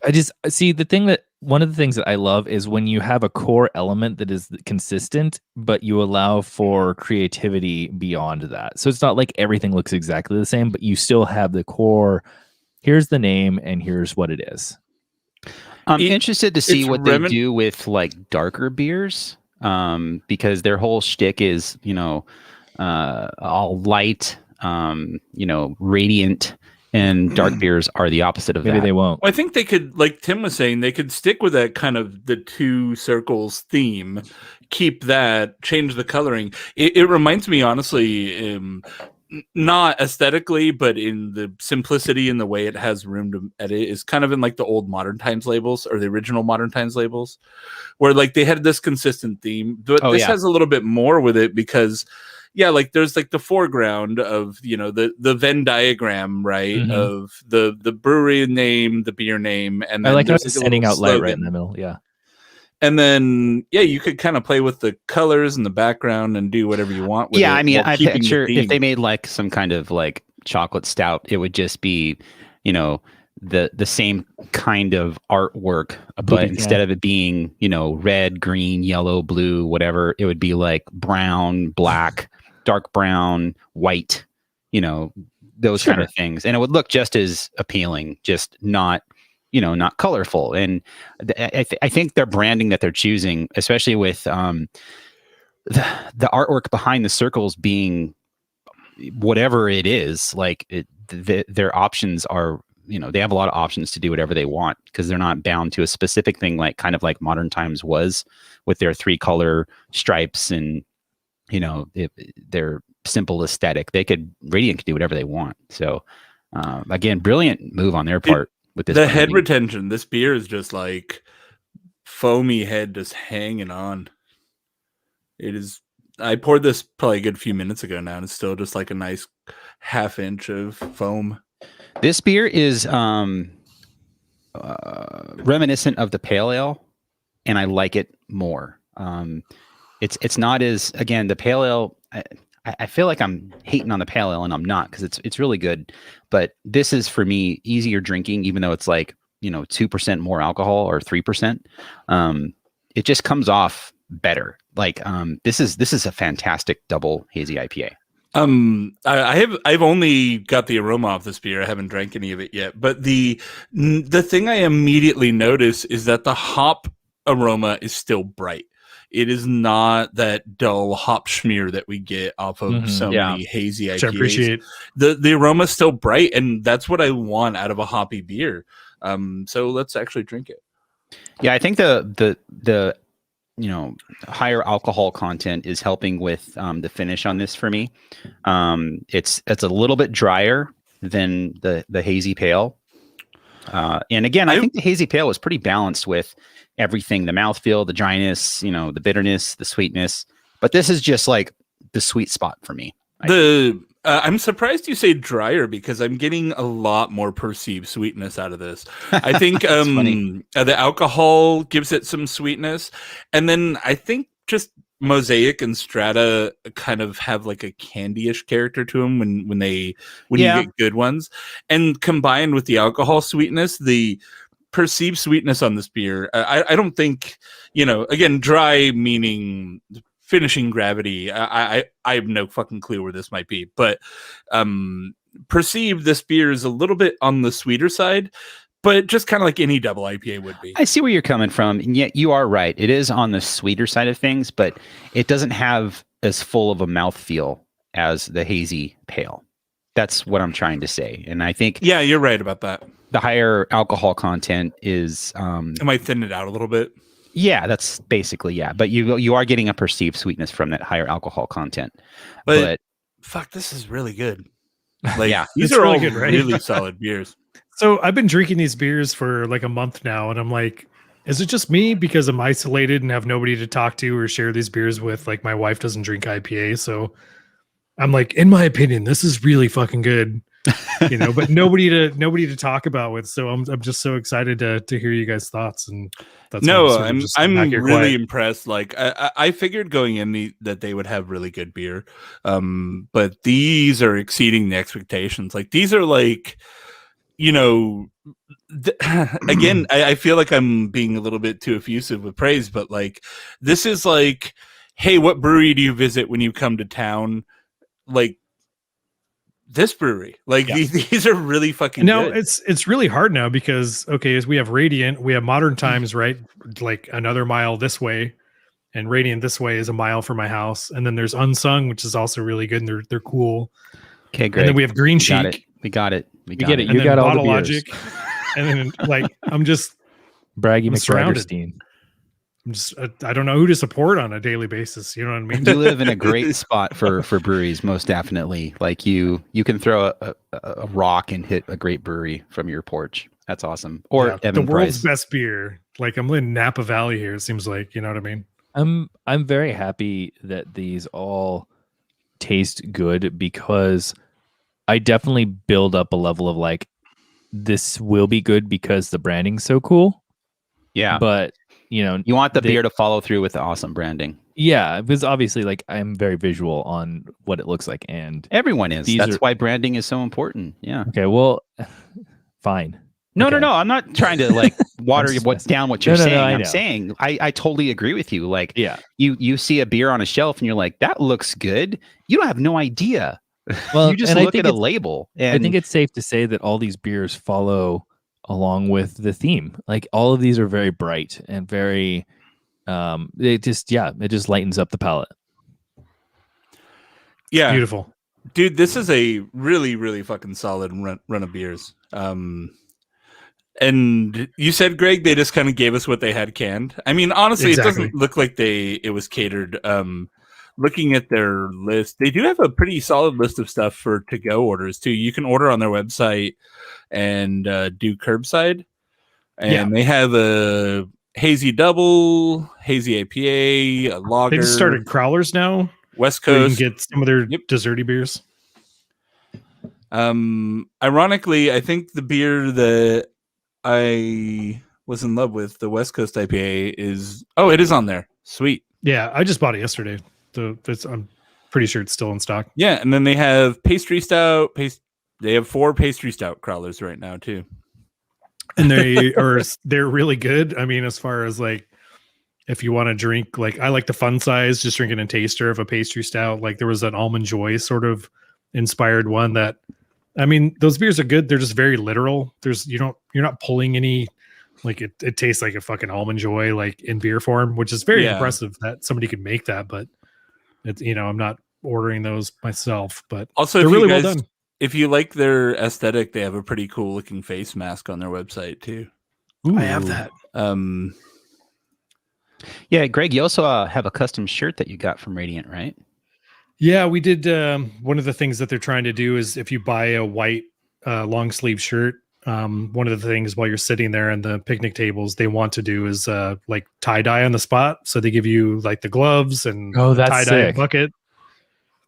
I just see one of the things that I love is when you have a core element that is consistent, but you allow for creativity beyond that. So it's not like everything looks exactly the same, but you still have the core. Here's the name, and here's what it is. I'm interested to see what they do with like darker beers, because their whole shtick is, all light, radiant, and dark beers are the opposite of that. Maybe they won't. Well, I think they could, like Tim was saying, they could stick with that kind of the 2 circles theme, keep that, change the coloring. It reminds me, honestly, not aesthetically, but in the simplicity and the way it has room to edit is kind of in like the old Modern Times labels or the original Modern Times labels, where like they had this consistent theme. But this has a little bit more with it because, like there's like the foreground of the Venn diagram, right, of the brewery name, the beer name, and then I like how there's it's like standing out light right in the middle. Yeah. And then, you could kind of play with the colors and the background and do whatever you want with it. I mean, I picture the if they made like some kind of like chocolate stout, it would just be, the same kind of artwork, but instead of it being, red, green, yellow, blue, whatever, it would be like brown, black, dark brown, white, those kind of things. And it would look just as appealing, just not colorful. And I think their branding that they're choosing, especially with the artwork behind the circles being whatever it is, like their options are, they have a lot of options to do whatever they want because they're not bound to a specific thing, like kind of like Modern Times was with their 3-color stripes and, their simple aesthetic. Radiant could do whatever they want. So again, brilliant move on their part. With this head retention, this beer is just like foamy head just hanging on. It is. I poured this probably a good few minutes ago now, and it's still just like a nice half-inch of foam. This beer is reminiscent of the pale ale, and I like it more. It's not as, again, the pale ale. I feel like I'm hating on the pale ale, and I'm not, because it's really good. But this is, for me, easier drinking, even though it's like 2% more alcohol or 3%. It just comes off better. Like this is a fantastic double hazy IPA. I've only got the aroma off this beer. I haven't drank any of it yet. But the thing I immediately notice is that the hop aroma is still bright. It is not that dull hop schmear that we get off of so many hazy IPAs. Which I appreciate. The aroma is still bright, and that's what I want out of a hoppy beer. So let's actually drink it. Yeah, I think the higher alcohol content is helping with the finish on this for me. It's a little bit drier than the hazy pale. And again, I think the hazy pale was pretty balanced with everything: the mouthfeel, the dryness, the bitterness, the sweetness. But this is just like the sweet spot for me. I'm surprised you say drier, because I'm getting a lot more perceived sweetness out of this. I think the alcohol gives it some sweetness, and then I think just Mosaic and Strata kind of have like a candy-ish character to them when you get good ones, and combined with the alcohol sweetness, the perceived sweetness on this beer, I don't think, again, dry meaning finishing gravity. I have no fucking clue where this might be, but perceived, this beer is a little bit on the sweeter side, but just kind of like any double IPA would be. I see where you're coming from, and yet you are right. It is on the sweeter side of things, but it doesn't have as full of a mouthfeel as the hazy pale. That's what I'm trying to say. And I think, yeah, you're right about that. The higher alcohol content is it might thin it out a little bit. Yeah, that's basically, yeah. But you are getting a perceived sweetness from that higher alcohol content. But fuck, this is really good. Like, yeah, these are really all good, right? really solid beers. So I've been drinking these beers for like a month now, and I'm like, is it just me because I'm isolated and have nobody to talk to or share these beers with? Like, my wife doesn't drink IPA, so I'm like, in my opinion, this is really fucking good. But nobody to talk about with. So I'm just so excited to hear you guys' thoughts. And that's I'm really impressed. Like I figured going in that they would have really good beer, but these are exceeding the expectations. Like, these are like, again, I feel like I'm being a little bit too effusive with praise, but like, this is like, hey, what brewery do you visit when you come to town? Like, this brewery, like, these are really fucking good. It's really hard now because, as we have Radiant, we have Modern Times, right? Like another mile this way, and Radiant this way is a mile from my house. And then there's Unsung, which is also really good, and they're cool. Okay, great. And then we have Green Cheek. We got it. We get it. And you got all the beers. Logic. And then, like, I'm just Braggy surrounded. McBraggerstein. I don't know who to support on a daily basis. You know what I mean? You live in a great spot for breweries, most definitely. Like you can throw a rock and hit a great brewery from your porch. That's awesome. Or the world's best beer. Like I'm in Napa Valley here. It seems like, you know what I mean? I'm very happy that these all taste good because I definitely build up a level of like, this will be good because the branding's so cool. Yeah. But, you know, you want the beer to follow through with the awesome branding. Yeah, because obviously, like, I'm very visual on what it looks like. And everyone is. That's why branding is so important. Yeah. Okay, well, fine. No, I'm not trying to like water down what you're saying. I'm saying I totally agree with you. Like, yeah, you see a beer on a shelf and you're like, that looks good. You don't have no idea. Well, you just look at a label. And I think it's safe to say that all these beers follow along with the theme. Like all of these are very bright and very, it just lightens up the palate. Yeah, beautiful, dude. This is a really, really fucking solid run of beers. And you said, Greg, they just kind of gave us what they had canned. I mean, honestly, It doesn't look like it was catered. Looking at their list, they do have a pretty solid list of stuff for to-go orders too. You can order on their website and do curbside. And they have a hazy double, hazy IPA, a lager. They just started crowlers now. West Coast. You can get some of their desserty beers. Ironically, I think the beer that I was in love with, the West Coast IPA, it is on there. Sweet. Yeah, I just bought it yesterday. I'm pretty sure it's still in stock. Yeah, and then they have pastry stout. They have 4 pastry stout crawlers right now too, and they're really good. I mean, as far as like, if you want to drink, like I like the fun size, just drinking a taster of a pastry stout. Like there was an Almond Joy sort of inspired one that, I mean, those beers are good. They're just very literal. You're not pulling any, like it tastes like a fucking Almond Joy, like in beer form, which is very impressive that somebody could make that. But it's, I'm not ordering those myself, but also they're really well done. If you like their aesthetic, they have a pretty cool looking face mask on their website too. Ooh. I have that. Yeah, Greg, you also have a custom shirt that you got from Radiant, right? Yeah, we did. One of the things that they're trying to do is if you buy a white long sleeve shirt, one of the things while you're sitting there in the picnic tables, they want to do is like tie dye on the spot. So they give you like the gloves and tie dye bucket.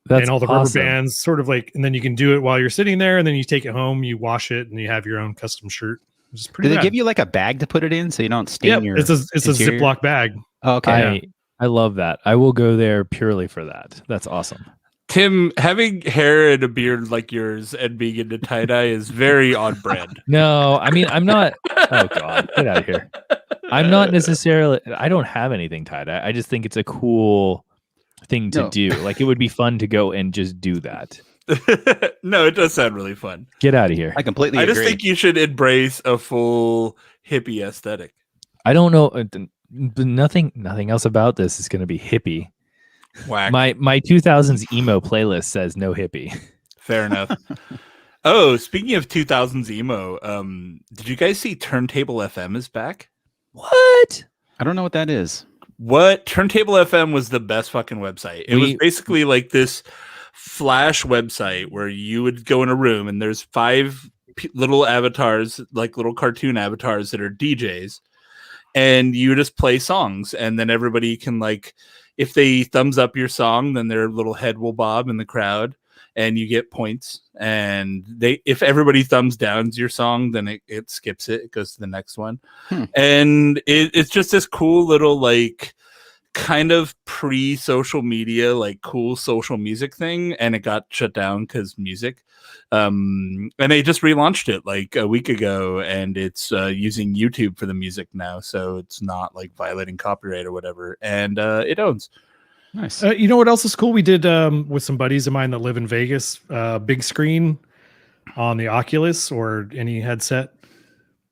And all the rubber bands, sort of like, and then you can do it while you're sitting there, and then you take it home, you wash it, and you have your own custom shirt. Which is pretty. Do they give you like a bag to put it in so you don't stain your? It's a Ziploc bag. Oh, okay. I love that. I will go there purely for that. That's awesome. Tim, having hair and a beard like yours and being into tie-dye is very on brand. No, I mean, I'm not. Oh, God. Get out of here. I'm not necessarily. I don't have anything tie-dye. I just think it's a cool thing to do. Like, it would be fun to go and just do that. No, it does sound really fun. Get out of here. I completely agree. I just think you should embrace a full hippie aesthetic. I don't know. Nothing else about this is going to be hippie. Whack. My 2000s emo playlist says no hippie. Fair enough. Oh, speaking of 2000s emo, did you guys see Turntable FM is back? What? I don't know what that is. What? Turntable FM was the best fucking website. It was basically like this Flash website where you would go in a room and there's 5 little avatars, like little cartoon avatars that are DJs, and you just play songs, and then everybody can, like, if they thumbs up your song, then their little head will bob in the crowd and you get points. And if everybody thumbs downs your song, then it skips it. It goes to the next one. And it's just this cool little, like, kind of pre-social media, like cool social music thing. And it got shut down because music. And they just relaunched it like a week ago, and it's using YouTube for the music now, so it's not like violating copyright or whatever, and it owns. Nice. You know what else is cool? We did with some buddies of mine that live in Vegas, big screen on the Oculus or any headset.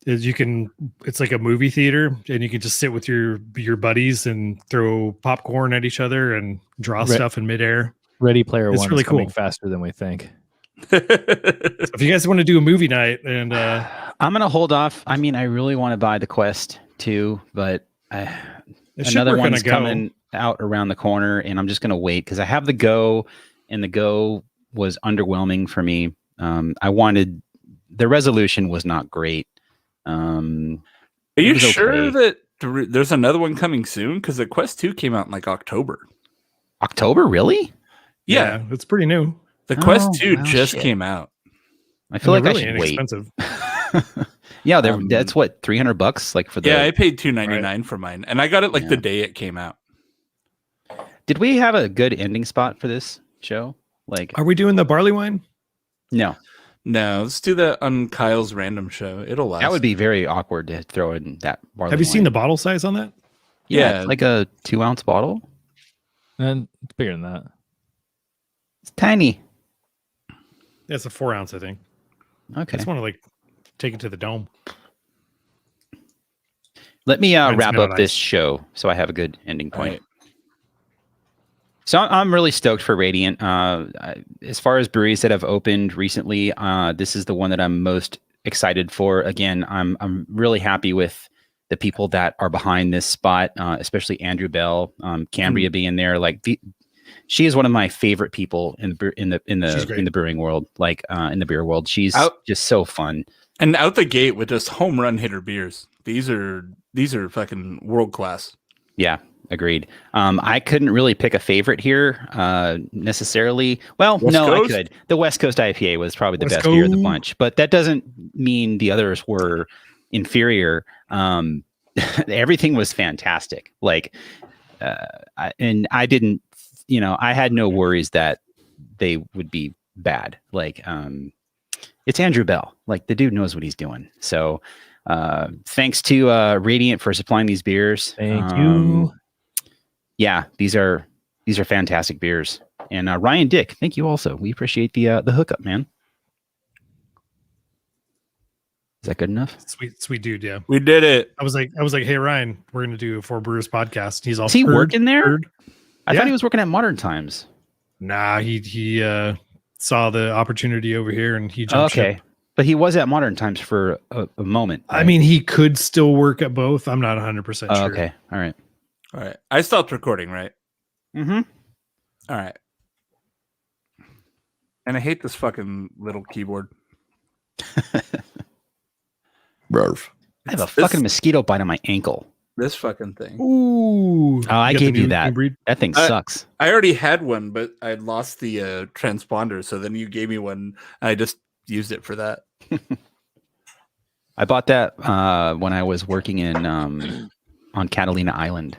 It's like a movie theater, and you can just sit with your buddies and throw popcorn at each other and draw stuff in midair. Ready Player One really is coming cool. faster than we think. So if you guys want to do a movie night, and I'm gonna hold off. I mean, I really want to buy the Quest 2, but another one's coming out around the corner, and I'm just going to wait because I have the Go, and the Go was underwhelming for me. The resolution was not great. Are you sure that there's another one coming soon? Because the Quest 2 came out in like October. October, really? Yeah, it's pretty new. The Quest 2 just came out. I feel like really I should inexpensive. wait. Yeah, that's what, $300 like for the. Yeah, I paid $299 for mine, and I got it like the day it came out. Did we have a good ending spot for this show? Like, are we doing the barley wine? No, let's do that on Kyle's random show. It'll last. That would be very awkward to throw in that barley. Have you seen the bottle size on that? Yeah, it's like a 2-ounce bottle, and it's bigger than that. It's tiny. Yeah, it's a 4-ounce, I think. Okay, I just want to like take it to the dome. Let me wrap up this show so I have a good ending point. Right. So I'm really stoked for Radiant. As far as breweries that have opened recently, this is the one that I'm most excited for. Again, I'm really happy with the people that are behind this spot, especially Andrew Bell, Cambria being there. Like she is one of my favorite people in the brewing world, like in the beer world. She's just so fun. And out the gate with just home run hitter beers. These are fucking world class. Yeah. Agreed. I couldn't really pick a favorite here necessarily. Well, I could. The West Coast IPA was probably the best beer of the bunch, but that doesn't mean the others were inferior. Everything was fantastic. Like, and I didn't, I had no worries that they would be bad. Like, it's Andrew Bell. Like, the dude knows what he's doing. So, thanks to Radiant for supplying these beers. Thank you. Yeah, these are fantastic beers. And Ryan Dick, thank you also. We appreciate the hookup, man. Is that good enough? Sweet dude, yeah. We did it. I was like, hey Ryan, we're gonna do a 4 Brewers podcast. He's all. Is he working there? I thought he was working at Modern Times. Nah, he saw the opportunity over here and he jumped ship. But he was at Modern Times for a moment. Right? I mean, he could still work at both. I'm not 100% sure. Okay, all right. I stopped recording, right? Mm-hmm. All right. And I hate this fucking little keyboard. Rarf. I have a fucking mosquito bite on my ankle. This fucking thing. Ooh. Oh, I gave you that. That thing sucks. I already had one, but I lost the transponder. So then you gave me one. I just used it for that. I bought that when I was working in on Catalina Island.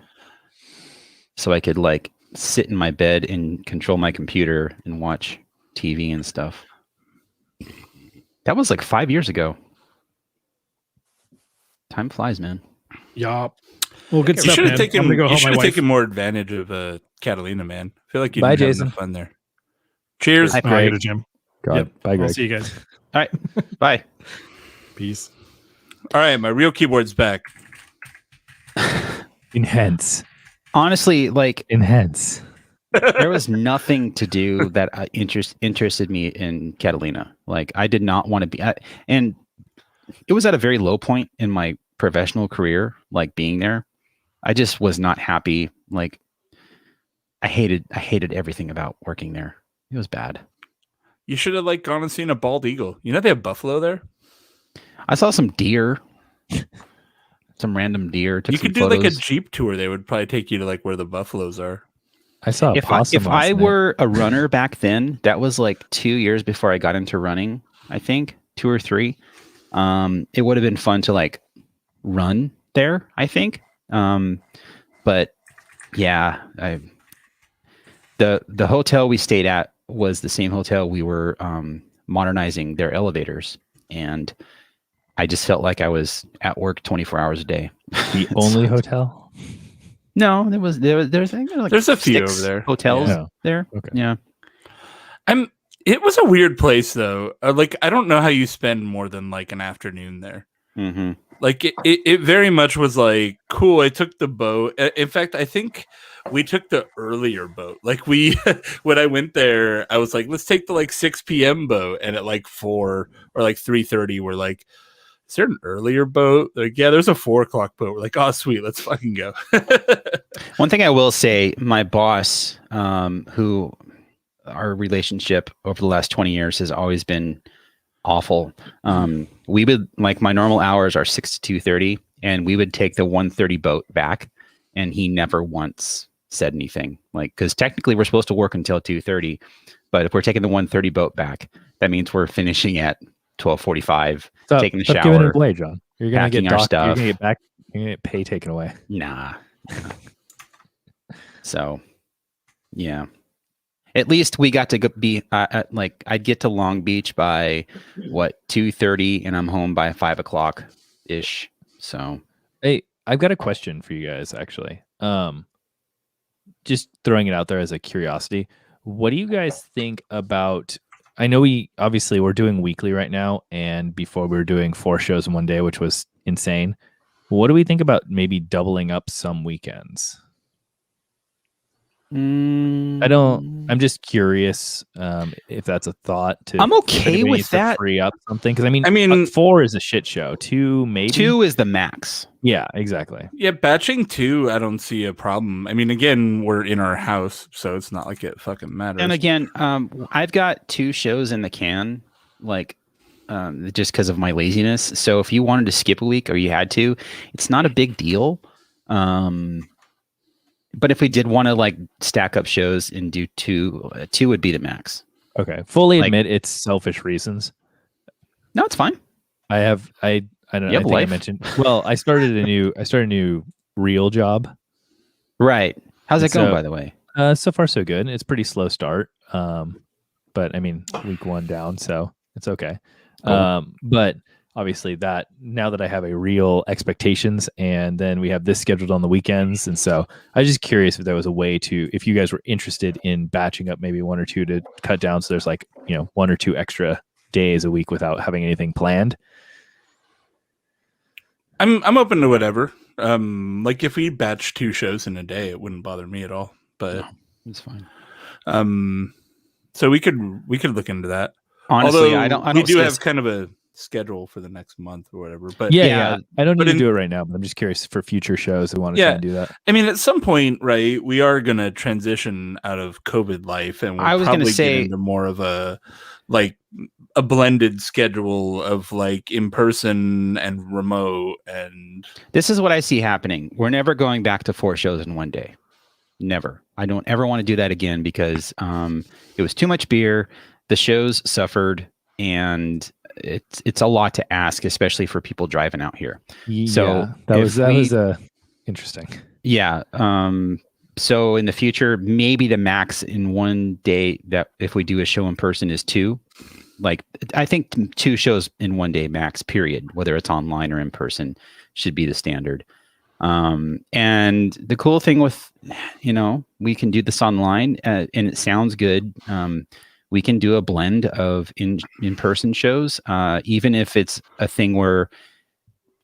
So I could like sit in my bed and control my computer and watch TV and stuff. That was like 5 years ago. Time flies, man. Yup. Well, good stuff, man. You should have taken more advantage of Catalina, man. I feel like you'd Bye, be Jason. having fun there. Cheers. Bye, Greg. To Jim. Yep. Bye, Greg. I'll see you guys. All right. Bye. Peace. All right, my real keyboard's back. Enhance. Honestly, like enhance. There was nothing to do that interested me in Catalina. Like I did not want to be, and it was at a very low point in my professional career. Like being there, I just was not happy. Like I hated everything about working there. It was bad. You should have like gone and seen a bald eagle. You know they have buffalo there. I saw some deer. Some random deer. You could do photos. like a Jeep tour. They would probably take you to like where the buffaloes are. I saw a possum. If I were a runner back then, that was like 2 years before I got into running, I think 2 or 3. It would have been fun to like run there, I think. But yeah, the hotel we stayed at was the same hotel we were modernizing their elevators, and I just felt like I was at work 24 hours a day. The only hotel? No, there's a few over there. Hotels there. Okay. Yeah. It was a weird place though. Like I don't know how you spend more than like an afternoon there. Mm-hmm. Like it very much was like cool. I took the boat. In fact, I think we took the earlier boat. Like when I went there, I was like, let's take the like 6 p.m. boat, and at like 4 or like 3:30, we're like, is there an earlier boat? Like, yeah, there's a 4 o'clock boat. We're like, oh, sweet, let's fucking go. One thing I will say, my boss, who our relationship over the last 20 years has always been awful. We would, like, my normal hours are 6 to 2:30, and we would take the 1:30 boat back, and he never once said anything. Like, because technically we're supposed to work until 2:30, but if we're taking the 1:30 boat back, that means we're finishing at 12:45, taking the Stop giving it shower, away, John. You're gonna packing get our You're stuff. gonna get back. You're gonna get pay taken away. Nah. So, yeah. At least we got to be like, I'd get to Long Beach by 2:30, and I'm home by 5 o'clock ish. So, hey, I've got a question for you guys. Actually, just throwing it out there as a curiosity. What do you guys think about? I know we're doing weekly right now, and before we were doing 4 shows in one day, which was insane. What do we think about maybe doubling up some weekends? I'm just curious if that's a thought. I'm okay with that. Free up something, because I mean, 4 is a shit show. 2 maybe. 2 is the max. Yeah, exactly. Yeah, batching 2, I don't see a problem. I mean, again, we're in our house, so it's not like it fucking matters. And again, I've got 2 shows in the can, like, just because of my laziness. So if you wanted to skip a week or you had to, it's not a big deal. But if we did want to, like, stack up shows and do 2 would be the max. Okay. Fully admit it's selfish reasons. No, it's fine. I don't know. I think I mentioned. Well, I started a new real job. Right. How's it going, by the way? So far so good. It's pretty slow start. But I mean, week 1 down, so it's okay. Cool. But obviously that now that I have a real expectations, and then we have this scheduled on the weekends. And so I was just curious if there was a way to, if you guys were interested in batching up maybe 1 or 2 to cut down. So there's, like, 1 or 2 extra days a week without having anything planned. I'm open to whatever. Like, if we batch 2 shows in a day, it wouldn't bother me at all, but no, it's fine. So we could look into that. Honestly, although we do have kind of a schedule for the next month or whatever, but yeah, I don't need to do it right now, but I'm just curious for future shows who want to try and do that. I mean, at some point, right, we are going to transition out of COVID life, and we'll probably get into more of a blended schedule of, like, in person and remote. And this is what I see happening. We're never going back to 4 shows in one day. Never. I don't ever want to do that again, because it was too much beer. The shows suffered, and it's a lot to ask, especially for people driving out here. Yeah, so that was interesting. Yeah. So in the future, maybe the max in one day, that if we do a show in person, is 2. Like, I think 2 shows in one day max, period, whether it's online or in person, should be the standard. And the cool thing with, we can do this online, and it sounds good. We can do a blend of in-person shows, even if it's a thing where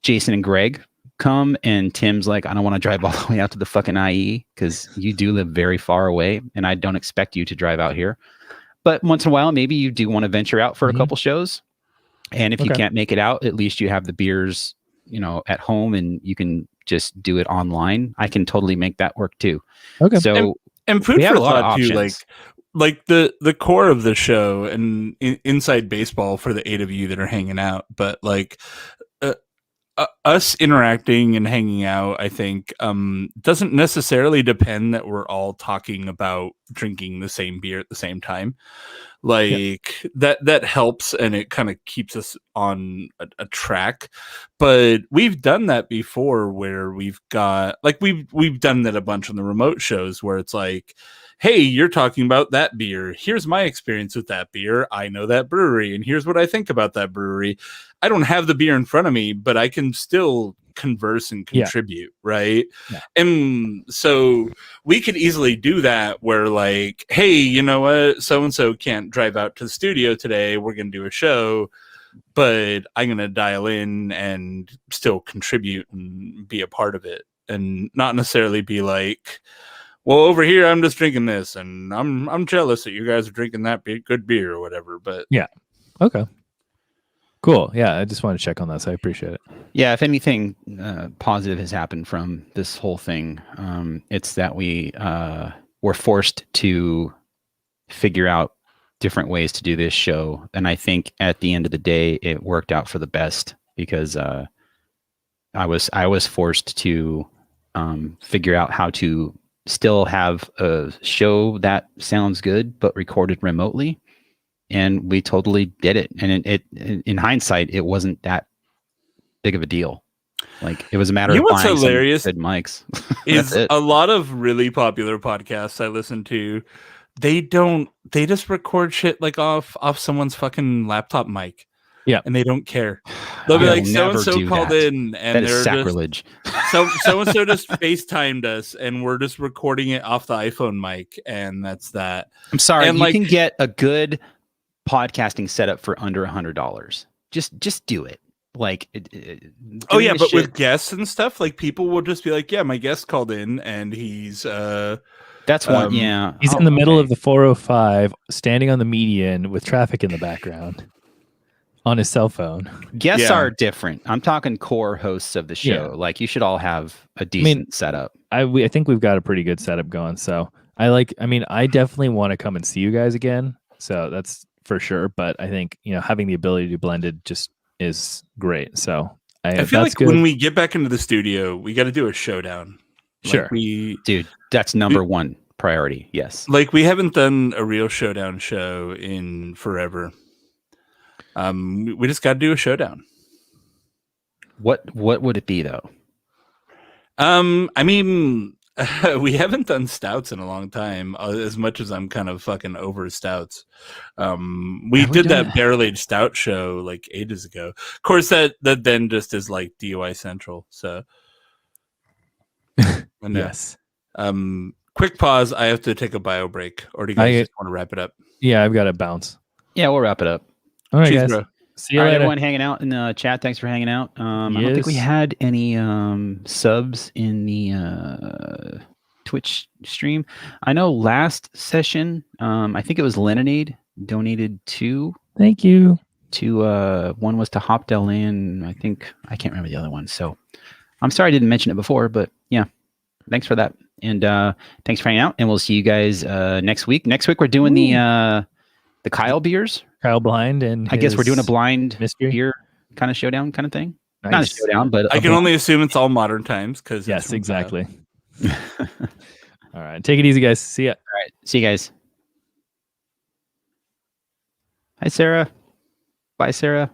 Jason and Greg come and Tim's like, I don't want to drive all the way out to the fucking IE, because you do live very far away, and I don't expect you to drive out here. But once in a while, maybe you do want to venture out for a couple shows. And if you can't make it out, at least you have the beers, at home, and you can just do it online. I can totally make that work too. Okay. So and food for thought too, like the core of the show and inside baseball for the 8 of you that are hanging out, but like us interacting and hanging out, I think doesn't necessarily depend that we're all talking about drinking the same beer at the same time. Like that helps, and it kind of keeps us on a track. But we've done that before, where we've got, like, we've done that a bunch on the remote shows, where it's like, hey, you're talking about that beer. Here's my experience with that beer. I know that brewery, and here's what I think about that brewery. I don't have the beer in front of me, but I can still converse and contribute, right? Yeah. And so we could easily do that, where, like, hey, you know what? So-and-so can't drive out to the studio today. We're going to do a show, but I'm going to dial in and still contribute and be a part of it, and not necessarily be like, well, over here, I'm just drinking this, and I'm jealous that you guys are drinking that good beer or whatever. But yeah. Okay. Cool. Yeah, I just wanted to check on that, so I appreciate it. Yeah, if anything positive has happened from this whole thing, it's that we were forced to figure out different ways to do this show, and I think at the end of the day, it worked out for the best because I was forced to figure out how to still have a show that sounds good but recorded remotely, and we totally did it. And it in hindsight, it wasn't that big of a deal. Like it was a matter of what's buying hilarious some good mics. is a lot of really popular podcasts I listen to. They just record shit like off someone's fucking laptop mic. Yeah. And they don't care. They'll be like, so and so called that. in and that is they're sacrilege. so and so just FaceTimed us and we're just recording it off the iPhone mic, and that's that. I'm sorry, and you can get a good podcasting setup for under $100. Just do it. Like oh yeah, but with guests and stuff, like people will just be like, yeah, my guest called in and he's that's one. Yeah, he's in the middle of the 405 standing on the median with traffic in the background on his cell phone. Guests are different. I'm talking core hosts of the show. Yeah. Like you should all have a decent setup. I think we've got a pretty good setup going. So I definitely want to come and see you guys again. So that's for sure. But I think, having the ability to do blended just is great. So I feel like when we get back into the studio, we got to do a showdown. Sure. Dude, that's number one priority. Yes. Like we haven't done a real showdown show in forever. We just got to do a showdown. What would it be though? I mean, we haven't done stouts in a long time. As much as I'm kind of fucking over stouts, we did that barrel aged stout show like ages ago. Of course, that then just is like DUI Central. So, yes. Quick pause. I have to take a bio break. Or do you guys just want to wrap it up? Yeah, I've got to bounce. Yeah, we'll wrap it up. All right, Cheers, guys. bro. See you later. Everyone hanging out in the chat. Thanks for hanging out. I don't think we had any subs in the Twitch stream. I know last session, I think it was Leninade donated 2. Thank you. One was to Hopdell Land. I can't remember the other one. So I'm sorry I didn't mention it before, but yeah, thanks for that. And thanks for hanging out. And we'll see you guys next week. Next week we're doing the Kyle beers. Kyle blind, and I guess we're doing a blind mystery beer kind of showdown kind of thing. Nice. Not a showdown, but I can only assume it's all modern times because yes, exactly. All right, take it easy, guys. See ya. All right, see you guys. Hi, Sarah. Bye, Sarah.